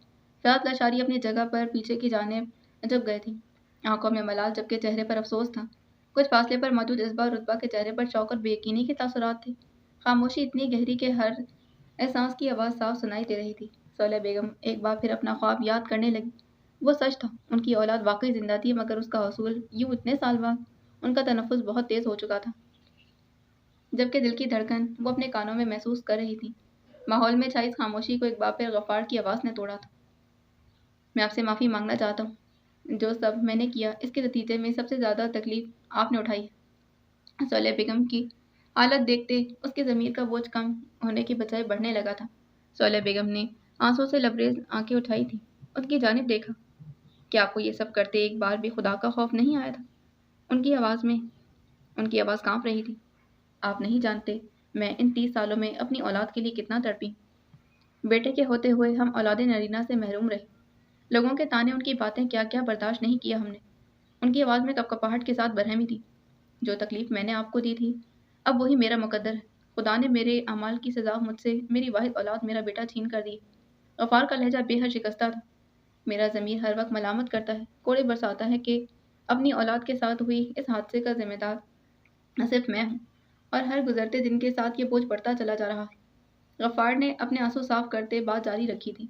فیاض لاشاری اپنی جگہ پر پیچھے کی جانب جھک گئے تھے، آنکھوں میں ملال جبکہ چہرے پر افسوس تھا۔ کچھ فاصلے پر موجود اسبا اور رتبہ کے چہرے پر شوق اور بے یقینی کے تاثرات تھے۔ خاموشی اتنی گہری کہ ہر احساس کی آواز صاف سنائی دے رہی تھی۔ صالح بیگم ایک بار پھر اپنا خواب یاد کرنے لگی۔ وہ سچ تھا، ان کی اولاد واقعی زندہ تھی، مگر اس کا حصول یوں اتنے سال بعد۔ ان کا تنفس بہت تیز ہو چکا تھا، جبکہ دل کی دھڑکن وہ اپنے کانوں میں محسوس کر رہی تھی۔ ماحول میں چھائی اس خاموشی کو ایک بار پھر غفار کی آواز نے توڑا تھا۔ میں آپ سے معافی مانگنا چاہتا ہوں۔ جو سب میں نے کیا اس کے نتیجے میں سب سے زیادہ تکلیف آپ نے اٹھائی ہے۔ صالح بیگم کی حالت دیکھتے اس کی ضمیر کا بوجھ کم ہونے کی بجائے بڑھنے لگا تھا۔ صالح بیگم نے آنسوں سے لبریز آنکھیں اٹھائی تھی، ان کی جانب دیکھا۔ کیا آپ کو یہ سب کرتے ایک بار بھی خدا کا خوف نہیں آیا تھا؟ ان کی آواز کانپ رہی تھی۔ آپ نہیں جانتے میں ان 30 سالوں میں اپنی اولاد کے لیے کتنا تڑپی۔ بیٹے کے ہوتے ہوئے ہم اولاد نرینہ سے محروم رہے۔ لوگوں کے تانے، ان کی باتیں کیا کیا برداشت نہیں کیا ہم نے۔ ان کی آواز میں کپکپاہٹ کے ساتھ برہمی تھی۔ جو تکلیف میں نے آپ کو دی تھی اب وہی میرا مقدر ہے۔ خدا نے میرے اعمال کی سزا مجھ سے میری واحد اولاد میرا بیٹا چھین کر دی۔ غفار کا لہجہ بے حد شکستہ تھا۔ میرا ضمیر ہر وقت ملامت کرتا ہے، کوڑے برساتا ہے کہ اپنی اولاد کے ساتھ ہوئی اس حادثے کا ذمہ دار نہ صرف میں ہوں، اور ہر گزرتے دن کے ساتھ یہ بوجھ بڑھتا چلا جا رہا ہے۔ غفار نے اپنے آنسو صاف کرتے بات جاری رکھی تھی۔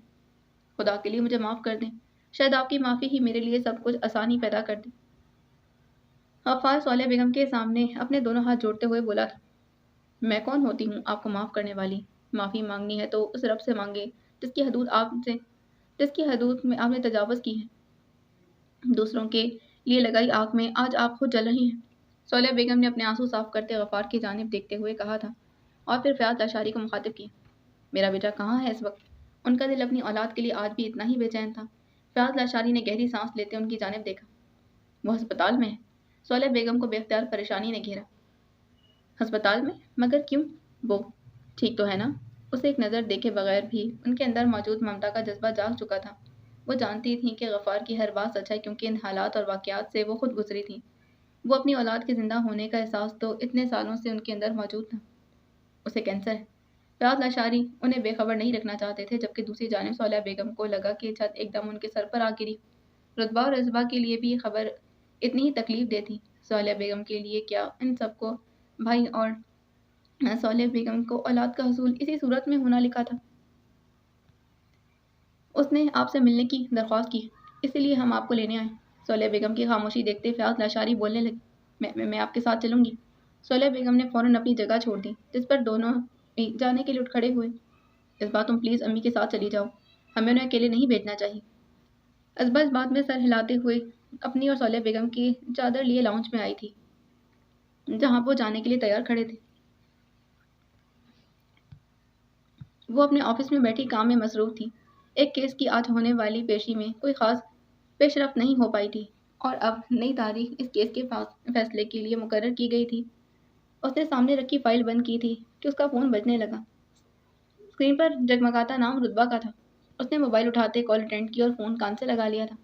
خدا کے لیے مجھے معاف کر دیں، شاید آپ کی معافی ہی میرے لیے سب کچھ آسانی پیدا کر دے۔ غفار صالح بیگم کے سامنے اپنے دونوں ہاتھ جوڑتے ہوئے بولا تھا۔ میں کون ہوتی ہوں آپ کو معاف کرنے والی؟ معافی مانگنی ہے تو اس رب سے مانگے جس کی حدود میں آپ نے تجاوز کی ہے۔ دوسروں کے لیے لگائی آگ میں آج آپ خود جل رہی ہیں۔ صالح بیگم نے اپنے آنسو صاف کرتے غفار کی جانب دیکھتے ہوئے کہا تھا، اور پھر فیاض لاشاری کو مخاطب کیا۔ میرا بیٹا کہاں ہے اس وقت؟ ان کا دل اپنی اولاد کے لیے آج بھی اتنا ہی بے چین تھا۔ فیاض لاشاری نے گہری سانس لیتے ان کی جانب دیکھا۔ وہ ہسپتال میں ہے۔ صالح بیگم کو بے اختیار پریشانی نے گھیرا۔ ہسپتال میں؟ مگر کیوں؟ وہ ٹھیک تو ہے نا؟ اسے ایک نظر دیکھے بغیر بھی ان کے اندر موجود ممتا کا جذبہ جاگ چکا تھا۔ وہ جانتی تھیں کہ غفار کی ہر بات سچ ہے کیونکہ ان حالات اور واقعات سے وہ خود گزری تھیں۔ وہ اپنی اولاد کے زندہ ہونے کا احساس تو اتنے سالوں سے ان کے اندر موجود تھا۔ اسے کینسر ہے۔ فیاض لاشاری انہیں بے خبر نہیں رکھنا چاہتے تھے، جبکہ دوسری جانب صالح بیگم کو لگا کہ چھت ایک دم ان کے سر پر آ گری۔ رتبہ اور اسبا کے لیے بھی یہ خبر اتنی ہی تکلیف دہ تھی۔ صالح بیگم کے لیے کیا ان سب کو بھائی اور صالح بیگم کو اولاد کا حصول اسی صورت میں ہونا لکھا تھا۔ اس نے آپ سے ملنے کی درخواست کی، اسی لیے ہم آپ کو لینے آئے۔ صالح بیگم کی خاموشی دیکھتے فیاض لاشاری بولنے لگی، میں آپ کے ساتھ چلوں گی۔ صالح بیگم نے فوراً اپنی جگہ چھوڑ دی، جس پر دونوں جانے کے لیے اٹھ کھڑے ہوئے۔ اسبا تم پلیز امی کے ساتھ چلی جاؤ، ہمیں انہیں اکیلے نہیں بھیجنا چاہیے۔ اسبا اس بات میں سر ہلاتے ہوئے اپنی اور صالح بیگم کی چادر لیے لاؤنج میں آئی تھی، جہاں وہ جانے کے لیے تیار کھڑے تھے۔ وہ اپنے آفس میں بیٹھی کام میں مصروف تھی۔ ایک کیس کی آج ہونے والی پیشی میں کوئی خاص پیش رفت نہیں ہو پائی تھی اور اب نئی تاریخ اس کیس کے فیصلے کے لیے مقرر کی گئی تھی۔ اس نے سامنے رکھی فائل بند کی تھی کہ اس کا فون بجنے لگا۔ اسکرین پر جگمگاتا نام رتبہ کا تھا۔ اس نے موبائل اٹھاتے کال اٹینڈ کی اور فون کان سے لگا لیا تھا۔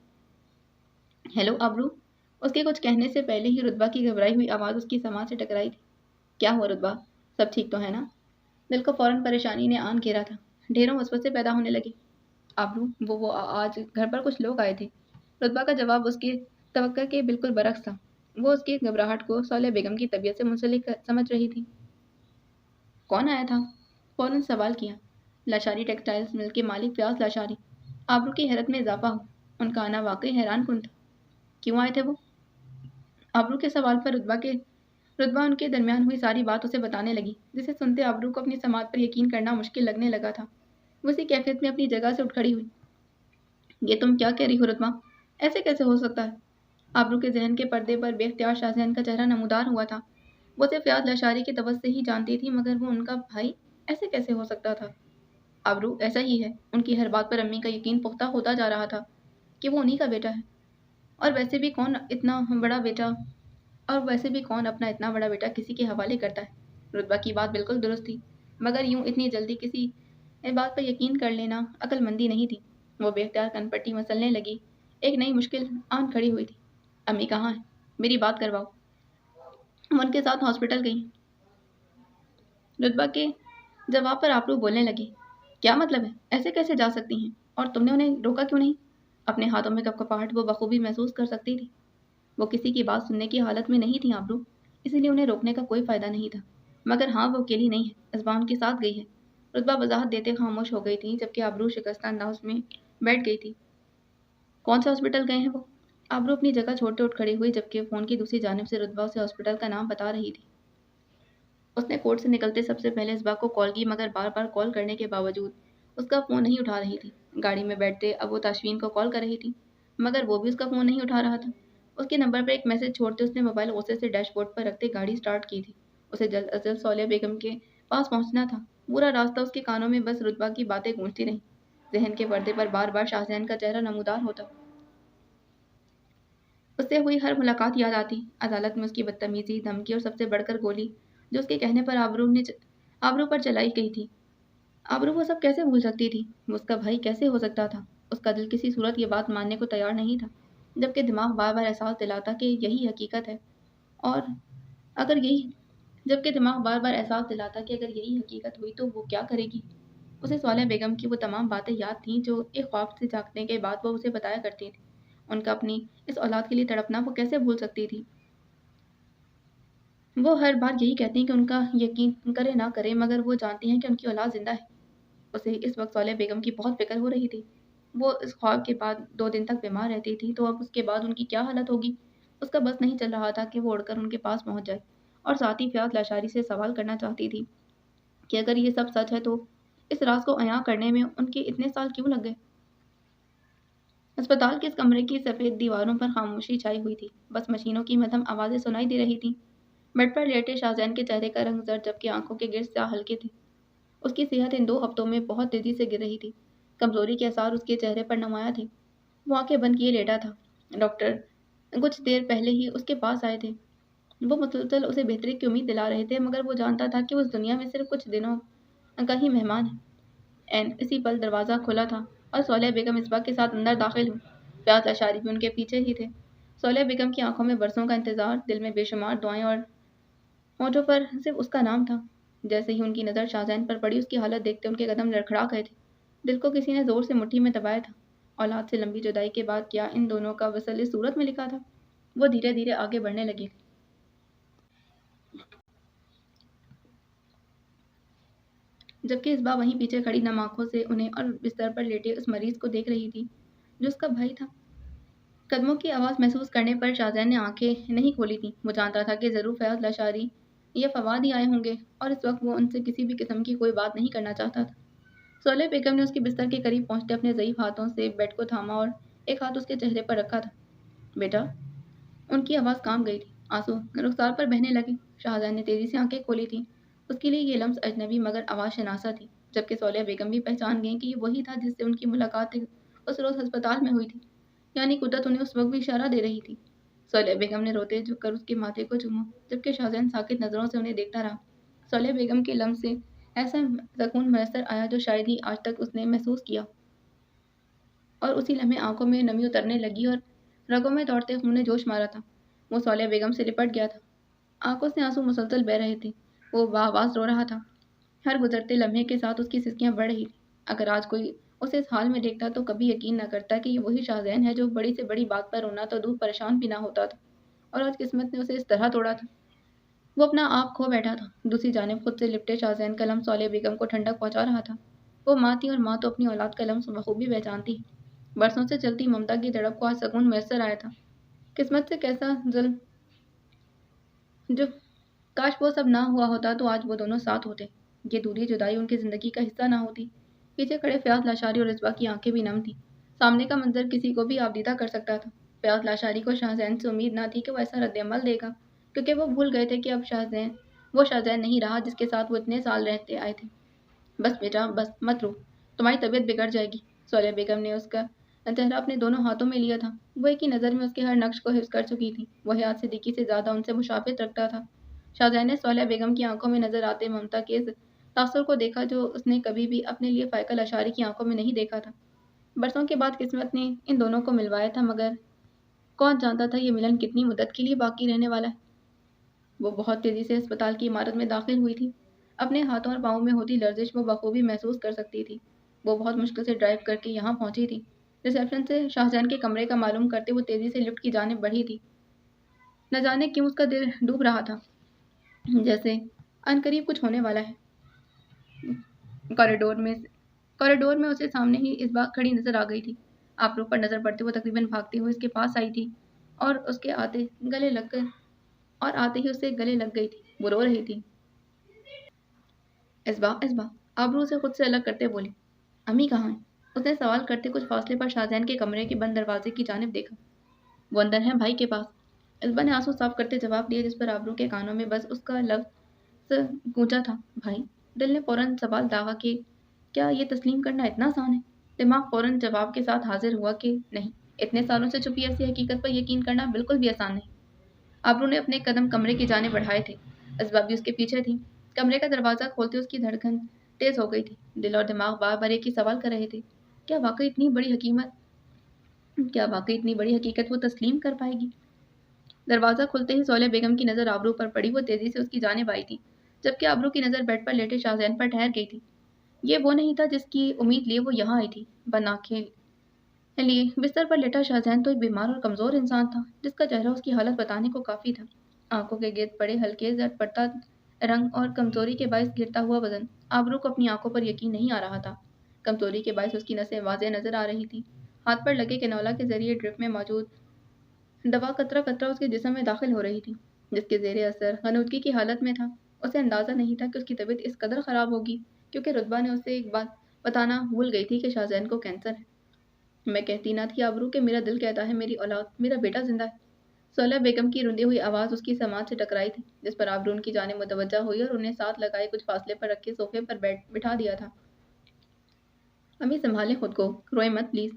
ہیلو ابرو۔ اس کے کچھ کہنے سے پہلے ہی رتبہ کی گھبرائی ہوئی آواز اس کی سماعت سے ٹکرائی تھی۔ کیا ہوا رتبہ؟ سب ٹھیک تو ہے نا؟ دل کو فوراً پریشانی نے آن گھیرا تھا۔ ڈھیروں وسوسے پیدا ہونے لگے۔ ابرو وہ آج گھر پر کچھ لوگ آئے تھے۔ رتبہ کا جواب اس کی توقع کے بالکل برعکس تھا۔ وہ اس کی گھبراہٹ کو صالح بیگم کی طبیعت سے منسلک سمجھ رہی تھی۔ کون آیا تھا؟ فوراً سوال کیا۔ لاشاری ٹیکسٹائلز مل کے مالک فیاض لاشاری۔ ابرو کی حیرت میں اضافہ ہو۔ ان کا آنا واقعی حیران کن تھا۔ کیوں آئے تھے وہ؟ ابرو کے سوال پر رتبہ ان کے درمیان ہوئی ساری بات اسے بتانے لگی، جسے سنتے ابرو کو اپنی سماعت پر یقین کرنا مشکل لگنے لگا تھا۔ وہ اسی کیفیت میں اپنی جگہ سے اٹھ کھڑی ہوئی۔ یہ تم کیا کہہ رہی ہو رتبہ؟ ایسے کیسے ہو سکتا ہے؟ ابرو کے ذہن کے پردے پر بے اختیار شاہزہن کا چہرہ نمودار ہوا تھا۔ وہ اسے فیاض لاشاری کے طبع سے ہی جانتی تھی، مگر وہ ان کا بھائی ایسے کیسے ہو سکتا تھا؟ ابرو ایسا ہی ہے۔ ان کی ہر بات پر امی کا یقین پختہ ہوتا جا رہا تھا کہ وہ انہی کا بیٹا ہے۔ اور ویسے بھی کون اپنا اتنا بڑا بیٹا کسی کے حوالے کرتا ہے؟ رتبہ کی بات بالکل درست تھی، مگر یوں اتنی جلدی کسی بات پر یقین کر لینا عقل مندی نہیں تھی۔ وہ بے اختیار کن پٹی مسلنے لگی۔ ایک نئی مشکل آن کھڑی ہوئی تھی۔ امی کہاں ہیں؟ میری بات کرواؤ۔ وہ ان کے ساتھ ہاسپٹل گئی۔ رتبہ کے جواب پر ابرو بولنے لگی۔ کیا مطلب ہے؟ ایسے کیسے جا سکتی ہیں؟ اور تم نے انہیں روکا کیوں نہیں؟ اپنے ہاتھوں میں کپکپاہٹ وہ بخوبی محسوس کر سکتی تھی۔ وہ کسی کی بات سننے کی حالت میں نہیں تھی ابرو، اسی لیے انہیں روکنے کا کوئی فائدہ نہیں تھا۔ مگر ہاں، وہ اکیلی نہیں ہے، اسبا ان کے ساتھ گئی ہے۔ رتبہ وضاحت دیتے خاموش ہو گئی تھی، جبکہ ابرو شکستہ انداز میں بیٹھ گئی تھی۔ کون سے ہاسپٹل گئے ہیں وہ؟ ابرو اپنی جگہ چھوڑتے اٹھ کھڑی ہوئی، جبکہ فون کی دوسری جانب سے رتبہ اسے ہاسپٹل کا نام بتا رہی تھی۔ اس نے کورٹ سے نکلتے سب سے پہلے اسبا کو کال کی، مگر بار بار کال کرنے کے باوجود اس کا فون نہیں اٹھا رہی تھی۔ گاڑی میں بیٹھتے اب وہ تاشفین کو کال کر رہی تھی، مگر وہ بھی اس کا فون نہیں اٹھا رہا تھا۔ اس کے نمبر پر ایک میسج چھوڑتے اس نے موبائل غصے سے ڈیش بورڈ پر رکھتے گاڑی سٹارٹ کی تھی۔ اسے جلد از جلد صالح بیگم کے پاس پہنچنا تھا۔ پورا راستہ اس کے کانوں میں بس رتبہ کی باتیں گونجتی رہیں۔ ذہن کے پردے پر بار بار شاہزہن کا چہرہ نمودار ہوتا۔ اس سے ہوئی ہر ملاقات یاد آتی، عدالت میں اس کی بدتمیزی، دھمکی اور سب سے بڑھ کر گولی جو اس کے کہنے پر ابرو پر چلائی گئی تھی۔ ابرو وہ سب کیسے بھول سکتی تھی؟ وہ اس کا بھائی کیسے ہو سکتا تھا؟ اس کا دل کسی صورت یہ بات ماننے کو تیار نہیں تھا، جبکہ دماغ بار بار احساس دلاتا کہ یہی حقیقت ہے۔ اور اگر یہی حقیقت ہوئی تو وہ کیا کرے گی؟ اسے صالح بیگم کی وہ تمام باتیں یاد تھیں جو ایک خواب سے جاگنے کے بعد وہ اسے بتایا کرتی تھی۔ ان کا اپنی اس اولاد کے لیے تڑپنا وہ کیسے بھول سکتی تھی؟ وہ ہر بار یہی کہتی ہیں کہ ان کا یقین کرے نہ کرے، مگر وہ جانتی ہیں کہ ان کی اولاد زندہ ہے۔ اسے اس وقت صالح بیگم کی بہت فکر ہو رہی تھی۔ وہ اس خواب کے بعد 2 دن تک بیمار رہتی تھی، تو اب اس کے بعد ان کی کیا حالت ہوگی؟ اس کا بس نہیں چل رہا تھا کہ وہ اڑ کر ان کے پاس پہنچ جائے، اور ساتھ ہی فیاض لاشاری سے سوال کرنا چاہتی تھی کہ اگر یہ سب سچ ہے تو اس راز کو عیاں کرنے میں ان کے اتنے سال کیوں لگ گئے؟ اسپتال کے اس کمرے کی سفید دیواروں پر خاموشی چھائی ہوئی تھی۔ بس مشینوں کی مدھم آوازیں سنائی دے رہی تھیں۔ بیڈ پر لیٹے شاہزہن کے چہرے کا رنگ زرد، جبکہ آنکھوں کے گرد سیاہ حلقے تھے۔ اس کی صحت ان 2 ہفتوں میں بہت تیزی سے گر رہی تھی۔ کمزوری کے آثار اس کے چہرے پر نمایاں تھے۔ وہ آنکھیں بند کیے لیٹا تھا۔ ڈاکٹر کچھ دیر پہلے ہی اس کے پاس آئے تھے۔ وہ مسلسل اسے بہتری کی امید دلا رہے تھے، مگر وہ جانتا تھا کہ وہ اس دنیا میں صرف کچھ دنوں کا ہی مہمان ہے۔ اسی پل دروازہ کھلا تھا اور صالح بیگم اسبا کے ساتھ اندر داخل ہوئی۔ فیاض لاشاری بھی ان کے پیچھے ہی تھے۔ صالح بیگم کی آنکھوں میں برسوں کا انتظار، دل میں بے شمار دعائیں، اور ہونٹوں پر صرف اس کا نام تھا۔ جیسے ہی ان کی نظر شاہزہن پر پڑی، اس کی حالت دیکھتے ان کے قدم لڑکھڑا گئے تھے۔ دل کو کسی نے زور سے مٹھی میں دبایا تھا۔ اولاد سے لمبی جدائی کے بعد کیا ان دونوں کا وصل اس صورت میں لکھا تھا؟ وہ دھیرے دھیرے آگے بڑھنے لگے، جبکہ اسبا وہیں پیچھے کھڑی نم آنکھوں سے انہیں اور بستر پر لیٹے اس مریض کو دیکھ رہی تھی جو اس کا بھائی تھا۔ قدموں کی آواز محسوس کرنے پر شاہزہن نے آنکھیں نہیں کھولی تھیں۔ وہ جانتا تھا کہ ضرور فیاض لاشاری یا فواد ہی آئے ہوں گے، اور اس وقت وہ ان سے کسی بھی قسم کی کوئی بات نہیں کرنا چاہتا تھا۔ صالح بیگم نے اس کے بستر کے قریب پہنچتے اپنے ضعیف ہاتھوں سے بیڈ کو تھاما اور ایک ہاتھ اس کے چہرے پر رکھا تھا۔ بیٹا۔ ان کی آواز کام گئی تھی، آنسو رخسار پر بہنے لگے۔ شاہزہن نے تیزی سے آنکھیں کھولی تھیں۔ اس کے لیے یہ لمس اجنبی مگر آواز شناسا تھی۔ جبکہ صالحہ بیگم بھی پہچان گئیں کہ یہ وہی تھا جس سے ان کی ملاقات اس روز ہسپتال میں ہوئی تھی، یعنی قدرت انہیں اس وقت بھی اشارہ دے رہی تھی۔ صالحہ بیگم نے روتے جھک کر اس کے ماتھے کو چوما، جبکہ شاہزین ساکت نظروں سے انہیں دیکھتا رہا۔ صالحہ بیگم کے لمس سے ایسا سکون میسر آیا جو شاید ہی آج تک اس نے محسوس کیا، اور اسی لمحے آنکھوں میں نمی اترنے لگی اور رگوں میں دوڑتے خون نے جوش مارا تھا۔ وہ صالحہ بیگم سے لپٹ گیا تھا، آنکھوں سے آنسو مسلسل بہہ رہے تھے، وہ بآواز رو رہا تھا، ہر گزرتے لمحے کے ساتھ اس کی سسکیاں بڑھ رہی تھیں۔ اگر آج کوئی اسے اس حال میں دیکھتا تو کبھی یقین نہ کرتا کہ یہ وہی شاہزین ہے جو بڑی سے بڑی بات پر رونا تو دور پریشان بھی نہ ہوتا تھا، اور آج قسمت نے اسے اس طرح توڑا تھا۔ وہ اپنا آپ کھو بیٹھا تھا۔ دوسری جانب خود سے لپٹے شاہزین کا لمس صالحہ بیگم کو ٹھنڈک پہنچا رہا تھا۔ وہ ماں تھی اور ماں تو اپنی اولاد کا لمس بخوبی پہچانتی ہے۔ برسوں سے چلتی ممتا کی تڑپ کو آج سکون میسر آیا تھا۔ قسمت سے کیسا ظلم جو کاش وہ سب نہ ہوا ہوتا تو آج وہ دونوں ساتھ ہوتے، یہ دوری جدائی ان کی زندگی کا حصہ نہ ہوتی۔ پیچھے کھڑے فیاض لاشاری اور رضویٰ کی آنکھیں بھی نم تھیں۔ سامنے کا منظر کسی کو بھی آبدیدہ کر سکتا تھا۔ فیاض لاشاری کو شاہزین سے امید نہ تھی کہ وہ ایسا رد عمل دے گا، کیونکہ وہ بھول گئے تھے کہ اب شاہزین وہ شاہزین نہیں رہا جس کے ساتھ وہ اتنے سال رہتے آئے تھے۔ بس بیٹا، بس مت رو، تمہاری طبیعت بگڑ جائے گی۔ صالحہ بیگم نے اس کا چہرہ اپنے دونوں ہاتھوں میں لیا تھا۔ وہ ایک ہی نظر میں اس کے ہر نقش کو حفظ کر چکی تھی۔ وہ حیات صدیقی سے زیادہ ان سے مشابہت رکھتا تھا۔ شاہزین نے صالحہ بیگم کی آنکھوں میں نظر آتے ممتا کے اس تاثر کو دیکھا جو اس نے کبھی بھی اپنے لیے فائقہ لاشاری کی آنکھوں میں نہیں دیکھا تھا۔ برسوں کے بعد قسمت نے ان دونوں کو ملوایا تھا، مگر کون جانتا تھا یہ ملن کتنی مدت کے لیے باقی رہنے والا ہے۔ وہ بہت تیزی سے اسپتال کی عمارت میں داخل ہوئی تھی۔ اپنے ہاتھوں اور پاؤں میں ہوتی لرزش وہ بخوبی محسوس کر سکتی تھی۔ وہ بہت مشکل سے ڈرائیو کر کے یہاں پہنچی تھی۔ ریسیپشن سے شاہجہان کے کمرے کا معلوم کرتے وہ تیزی سے لفٹ کی جانب بڑھی تھی۔ نہ جانے کیوں اس کا دل ڈوب رہا تھا، جیسے عنقریب کچھ ہونے والا ہے۔ کوریڈور میں اسے سامنے ہی اس بات کھڑی نظر آ گئی تھی۔ آبرو پر نظر پڑتے وہ تقریباً بھاگتے ہوئے اس کے پاس آئی تھی اور اس کے آتے ہی اسے گلے لگ گئی تھی۔ وہ رو رہی تھی۔ اسبا آبرو سے خود سے الگ کرتے بولی، امی کہاں ہیں؟ اس نے سوال کرتے کچھ فاصلے پر شاہزین کے کمرے کے بند دروازے کی جانب دیکھا۔ وہ اندر ہیں بھائی کے پاس، اسبا نے آنسو صاف کرتے جواب دیا، جس پر آبرو کے کانوں میں بس اس کا لفظ گونجا تھا، بھائی۔ دل نے فوراً سوال داغا کہ کیا یہ تسلیم کرنا اتنا آسان ہے؟ دماغ فوراً جواب کے ساتھ حاضر ہوا کہ نہیں، اتنے سالوں سے چھپی ایسی حقیقت پر یقین کرنا بالکل بھی آسان نہیں۔ آبرو نے اپنے قدم کمرے کی جانب بڑھائے تھے، اسبا بھی اس کے پیچھے تھی۔ کمرے کا دروازہ کھولتے اس کی دھڑکن تیز ہو گئی تھی۔ دل اور دماغ بار بار ایک ہی سوال کر رہے تھے، کیا واقعی اتنی بڑی حقیقت وہ تسلیم کر پائے گی؟ دروازہ کھلتے ہی صالحہ بیگم کی نظر آبرو پر پڑی۔ وہ تیزی سے اس کی جانب آئی تھی، جبکہ آبرو کی نظر بیڈ پر لیٹے شاہزین پر ٹھہر گئی تھی۔ یہ وہ نہیں تھا جس کی امید لیے وہ یہاں آئی تھی۔ بند آنکھیں لیے بستر پر لیٹا شاہزین تو ایک بیمار اور کمزور انسان تھا، جس کا چہرہ اس کی حالت بتانے کو کافی تھا۔ آنکھوں کے گرد پڑے ہلکے زرد پڑتا رنگ اور کمزوری کے باعث گرتا ہوا وزن۔ آبرو کو اپنی آنکھوں پر یقین نہیں آ رہا تھا۔ کمزوری کے باعث اس کی نسیں واضح نظر آ رہی تھی۔ ہاتھ پر لگے کنولا کے ذریعے ڈرپ میں موجود دوا قطرہ قطرہ اس کے جسم میں داخل ہو رہی تھی، جس کے زیر اثر غنودگی کی حالت میں تھا۔ اسے اندازہ نہیں تھا کہ اس کی طبیعت اس قدر خراب ہوگی، کیونکہ رتبہ نے اسے ایک بات بتانا بھول گئی تھی کہ شاہزین کو کینسر ہے۔ میں کہتی نہ تھی آبرو کہ میرا دل کہتا ہے میری اولاد، میرا بیٹا زندہ ہے۔ صالحہ بیگم کی روندی ہوئی آواز اس کی سماعت سے ٹکرائی تھی، جس پر آبرو ان کی جانب متوجہ ہوئی اور انہیں ساتھ لگائے کچھ فاصلے پر رکھے صوفے پر بٹھا دیا تھا۔ امی سنبھالیں خود کو، روئیں مت پلیز۔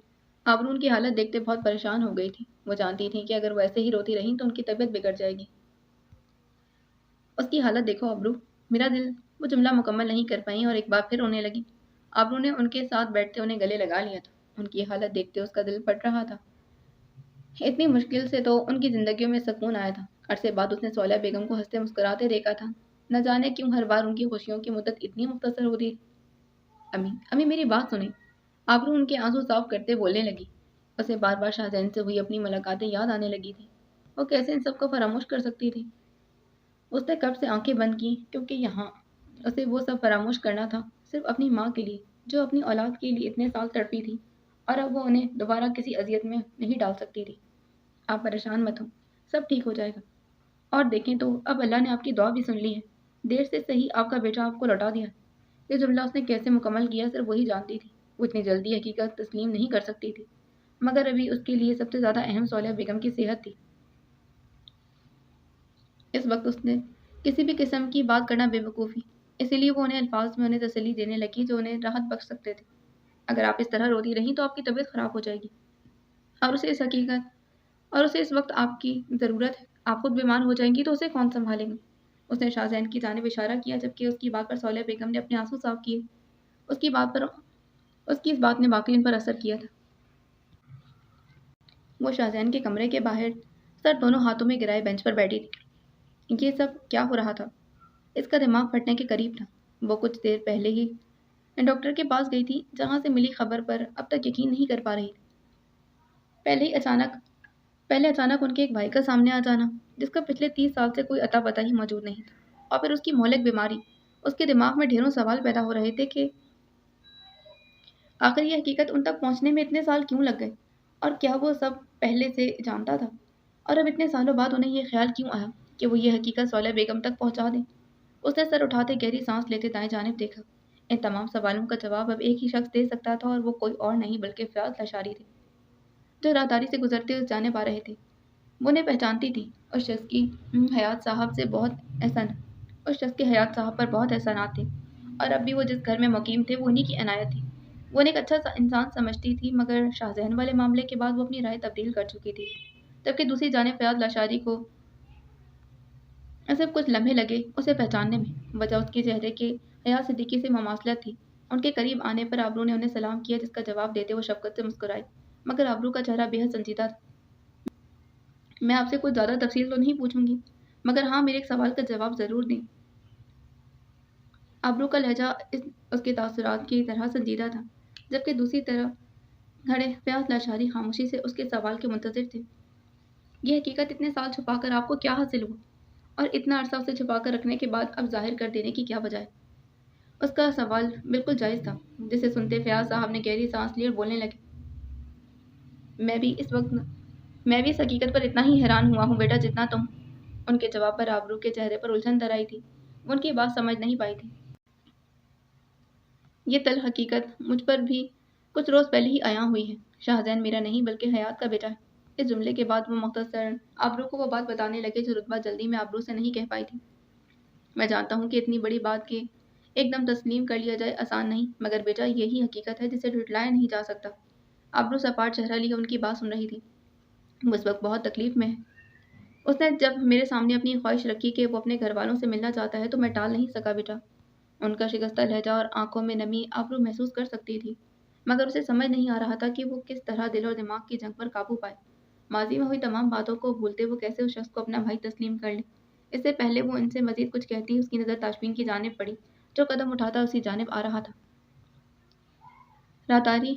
آبرو ان کی حالت دیکھتے بہت پریشان ہو گئی تھی۔ وہ جانتی تھیں کہ اگر وہ ایسے ہی روتی رہیں تو ان کی طبیعت بگڑ جائے گی۔ اس کی حالت دیکھو آبرو، میرا دل۔ وہ جملہ مکمل نہیں کر پائیں اور ایک بار پھر رونے لگی۔ آبرو نے ان کے ساتھ بیٹھتے انہیں گلے لگا لیا تھا۔ ان کی حالت دیکھتے اس کا دل پھٹ رہا تھا۔ اتنی مشکل سے تو ان کی زندگیوں میں سکون آیا تھا۔ عرصے بعد اس نے صالحہ بیگم کو ہنستے مسکراتے دیکھا تھا۔ نہ جانے کیوں ہر بار ان کی خوشیوں کی مدت اتنی مختصر ہوتی۔ امی میری بات سنیں۔ آبرو ان کے آنسو صاف کرتے بولنے لگی۔ اسے بار بار شاہزین سے ہوئی اپنی ملاقاتیں یاد آنے لگی تھی۔ وہ کیسے ان سب کو فراموش کر سکتی تھی؟ اس نے کب سے آنکھیں بند کی، کیونکہ یہاں اسے وہ سب فراموش کرنا تھا، صرف اپنی ماں کے لیے، جو اپنی اولاد کے لیے اتنے سال تڑپی تھی، اور اب وہ انہیں دوبارہ کسی اذیت میں نہیں ڈال سکتی تھی۔ آپ پریشان مت ہوں، سب ٹھیک ہو جائے گا۔ اور دیکھیں تو اب اللہ نے آپ کی دعا بھی سن لی ہے، دیر سے صحیح آپ کا بیٹا آپ کو لوٹا دیا۔ یہ جملہ اس نے کیسے مکمل کیا صرف وہی جانتی تھی۔ وہ اتنی جلدی حقیقت تسلیم نہیں کر سکتی تھی، مگر ابھی اس کے لیے سب سے زیادہ اہم صالحہ بیگم کی صحت تھی۔ اس وقت اس نے کسی بھی قسم کی بات کرنا بے وقوفی، اسی لیے وہ انہیں الفاظ میں انہیں تسلی دینے لگی جو انہیں راحت بخش سکتے تھے۔ اگر آپ اس طرح روتی رہیں تو آپ کی طبیعت خراب ہو جائے گی، اور اسے اس وقت آپ کی ضرورت ہے۔ آپ خود بیمار ہو جائیں گی تو اسے کون سنبھالیں گے؟ اس نے شاہزین کی جانب اشارہ کیا، جبکہ اس کی بات پر صالح بیگم نے اپنے آنسو صاف کیے۔ اس کی بات پر اس کی اس بات نے واقعی ان پر اثر کیا تھا۔ وہ شاہزین کے کمرے کے باہر سر دونوں ہاتھوں میں گرائے بینچ پر بیٹھی تھی۔ یہ سب کیا ہو رہا تھا؟ اس کا دماغ پھٹنے کے قریب تھا۔ وہ کچھ دیر پہلے ہی ڈاکٹر کے پاس گئی تھی، جہاں سے ملی خبر پر اب تک یقین نہیں کر پا رہی تھی۔ پہلے اچانک ان کے ایک بھائی کا سامنے آ جانا، جس کا پچھلے 30 سال سے کوئی اتا پتہ ہی موجود نہیں تھا، اور پھر اس کی مہلک بیماری۔ اس کے دماغ میں ڈھیروں سوال پیدا ہو رہے تھے کہ آخر یہ حقیقت ان تک پہنچنے میں اتنے سال کیوں لگ گئے، اور کیا وہ سب پہلے سے جانتا تھا، اور اب اتنے سالوں بعد انہیں یہ خیال کیوں آیا کہ وہ یہ حقیقت صالح بیگم تک پہنچا دیں۔ اس نے سر اٹھاتے گہری سانس لیتے دائیں جانب دیکھا۔ ان تمام سوالوں کا جواب اب ایک ہی شخص دے سکتا تھا، اور وہ کوئی اور نہیں بلکہ فیاض لاشاری تھے، جو راہداری سے گزرتے اس جانب آ رہے تھے۔ وہ انہیں پہچانتی تھی۔ اس شخص کی حیات صاحب سے بہت احسان اس شخص کے حیات صاحب پر بہت احسانات تھے، اور اب بھی وہ جس گھر میں مقیم تھے وہ انہی کی عنایت تھی۔ وہ انہیں ایک اچھا انسان سمجھتی تھی، مگر شاہزین والے معاملے کے بعد وہ اپنی رائے تبدیل کر چکی تھی۔ جبکہ دوسری جانب فیاض لاشاری کو صرف کچھ لمحے لگے اسے پہچاننے میں۔ وجہ اس کے چہرے کے حیات صدیقی سے مماثلت تھی۔ ان کے قریب آنے پر آبرو نے انہیں سلام کیا، جس کا جواب دیتے وہ شفقت سے مسکرائی، مگر آبرو کا چہرہ بے حد سنجیدہ تھا۔ میں آپ سے کچھ زیادہ تفصیل تو نہیں پوچھوں گی، مگر ہاں، میرے ایک سوال کا جواب ضرور دیں۔ آبرو کا لہجہ اس کے تاثرات کی طرح سنجیدہ تھا، جبکہ دوسری طرف کھڑے فیاض لاشاری خاموشی سے اس کے سوال کے منتظر تھے۔ یہ حقیقت اتنے سال چھپا کر آپ کو کیا حاصل ہوا، اور اتنا عرصہ اسے چھپا کر رکھنے کے بعد اب ظاہر کر دینے کی کیا وجہ ہے؟ اس کا سوال بالکل جائز تھا، جسے سنتے فیاض صاحب نے گہری سانس لی اور بولنے لگے۔ میں بھی اس حقیقت پر اتنا ہی حیران ہوا ہوں بیٹا جتنا تم۔ ان کے جواب پر آبرو کے چہرے پر الجھن در آئی تھی۔ وہ ان کی بات سمجھ نہیں پائی تھی۔ یہ تلخ حقیقت مجھ پر بھی کچھ روز پہلے ہی عیاں ہوئی ہے۔ شاہزین میرا نہیں بلکہ حیات کا بیٹا ہے۔ اس جملے کے بعد وہ مختصراً آبرو کو وہ بات بتانے لگے جو رتبہ جلدی میں آبرو سے نہیں کہہ پائی تھی۔ میں جانتا ہوں کہ اتنی بڑی بات کے ایک دم تسلیم کر لیا جائے آسان نہیں، مگر بیٹا یہی حقیقت ہے جسے جھٹلایا نہیں جا سکتا۔ آبرو سپاٹ چہرہ لیے ان کی بات سن رہی تھی۔ وہ اس وقت بہت تکلیف میں ہے۔ اس نے جب میرے سامنے اپنی خواہش رکھی کہ وہ اپنے گھر والوں سے ملنا چاہتا ہے تو میں ٹال نہیں سکا بیٹا۔ ان کا شکستہ لہجہ اور آنکھوں میں نمی آبرو محسوس کر سکتی تھی، مگر اسے سمجھ نہیں آ رہا تھا کہ وہ کس طرح دل اور دماغ کی جنگ پر قابو پائے۔ ماضی میں ہوئی تمام باتوں کو بھولتے وہ کیسے اس شخص کو اپنا بھائی تسلیم کر لے۔ اس سے پہلے وہ ان سے مزید کچھ کہتی، اس کی نظر تاشفین کی جانب پڑی، جو قدم اٹھاتا اسی جانب آ رہا تھا۔ راہداری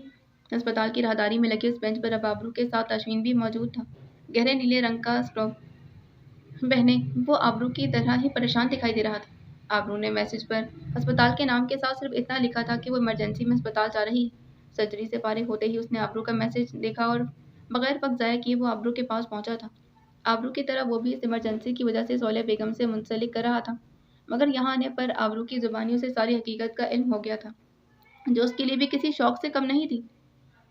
ہسپتال کی راہداری میں لگے اس بینچ پر اب آبرو کے ساتھ تاشفین بھی موجود تھا۔ گہرے نیلے رنگ کا اسکارف پہنے وہ آبرو کی طرح ہی پریشان دکھائی دے رہا تھا۔ آبرو نے میسج پر ہسپتال کے نام کے ساتھ صرف اتنا لکھا تھا کہ وہ ایمرجنسی میں ہسپتال جا رہی ہے۔ سرجری سے فارغ ہوتے ہی اس نے آبرو کا میسج دیکھا اور بغیر وقت ضائع کیے وہ آبرو کے پاس پہنچا تھا۔ آبرو کی طرح وہ بھی اس ایمرجنسی کی وجہ سے صالح بیگم سے منسلک کر رہا تھا، مگر یہاں آنے پر آبرو کی زبانیوں سے ساری حقیقت کا علم ہو گیا تھا، جو اس کے لیے بھی کسی شوق سے کم نہیں تھی۔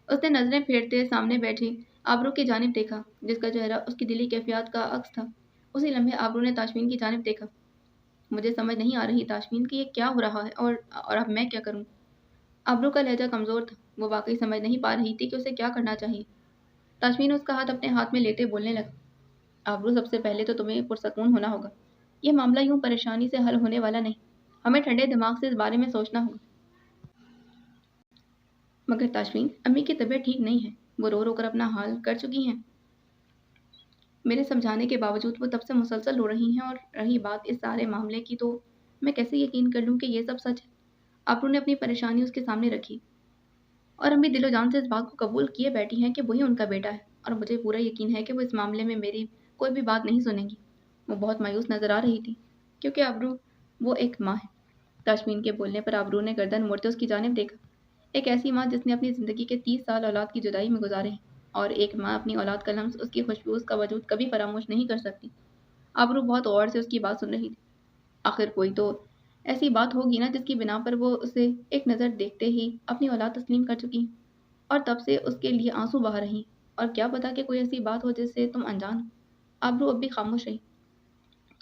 اس نے نظریں پھیرتے سامنے بیٹھی آبرو کی جانب دیکھا، جس کا چہرہ اس کی دلی کیفیات کا عکس تھا۔ اسی لمحے آبرو نے تاشفین کی جانب دیکھا۔ مجھے سمجھ نہیں آ رہی تاشفین کہ یہ کیا ہو رہا ہے، اور اب میں کیا کروں؟ آبرو کا لہجہ کمزور تھا۔ وہ واقعی سمجھ نہیں پا رہی تھی کہ اسے کیا کرنا چاہیے۔ تاشفین اس کا ہاتھ اپنے ہاتھ میں لیتے بولنے لگا۔ آبرو، سب سے پہلے تو تمہیں پرسکون ہونا ہوگا۔ یہ معاملہ یوں پریشانی سے حل ہونے والا نہیں۔ ہمیں ٹھنڈے دماغ سے اس بارے میں سوچنا ہوگا۔ مگر تاشفین، امی کی طبیعت ٹھیک نہیں ہے۔ وہ رو رو کر اپنا حال کر چکی ہیں۔ میرے سمجھانے کے باوجود وہ تب سے مسلسل رو رہی ہیں، اور رہی بات اس سارے معاملے کی تو میں کیسے یقین کر لوں کہ یہ سب سچ ہے؟ آبرو نے اپنی پریشانی اس کے سامنے رکھی۔ اور امی دل و جان سے اس بات کو قبول کیے بیٹھی ہیں کہ وہی ان کا بیٹا ہے، اور مجھے پورا یقین ہے کہ وہ اس معاملے میں میری کوئی بھی بات نہیں سنیں گی۔ وہ بہت مایوس نظر آ رہی تھی، کیونکہ آبرو وہ ایک ماں ہے۔ تاشفین کے بولنے پر آبرو نے گردن موڑتے اس کی جانب دیکھا۔ ایک ایسی ماں جس نے اپنی زندگی کے 30 سال اولاد کی جدائی میں گزارے ہیں، اور ایک ماں اپنی اولاد کا لمس، اس کی خوشبو، اس کا وجود کبھی فراموش نہیں کر سکتی۔ آبرو بہت غور سے اس کی بات سن رہی تھی۔ آخر کوئی تو ایسی بات ہوگی نا جس کی بنا پر وہ اسے ایک نظر دیکھتے ہی اپنی اولاد تسلیم کر چکی ہیں، اور تب سے اس کے لیے آنسو بہا رہی، اور کیا پتا کہ کوئی ایسی بات ہو جس سے تم انجان ہو۔ آبرو اب بھی خاموش رہی۔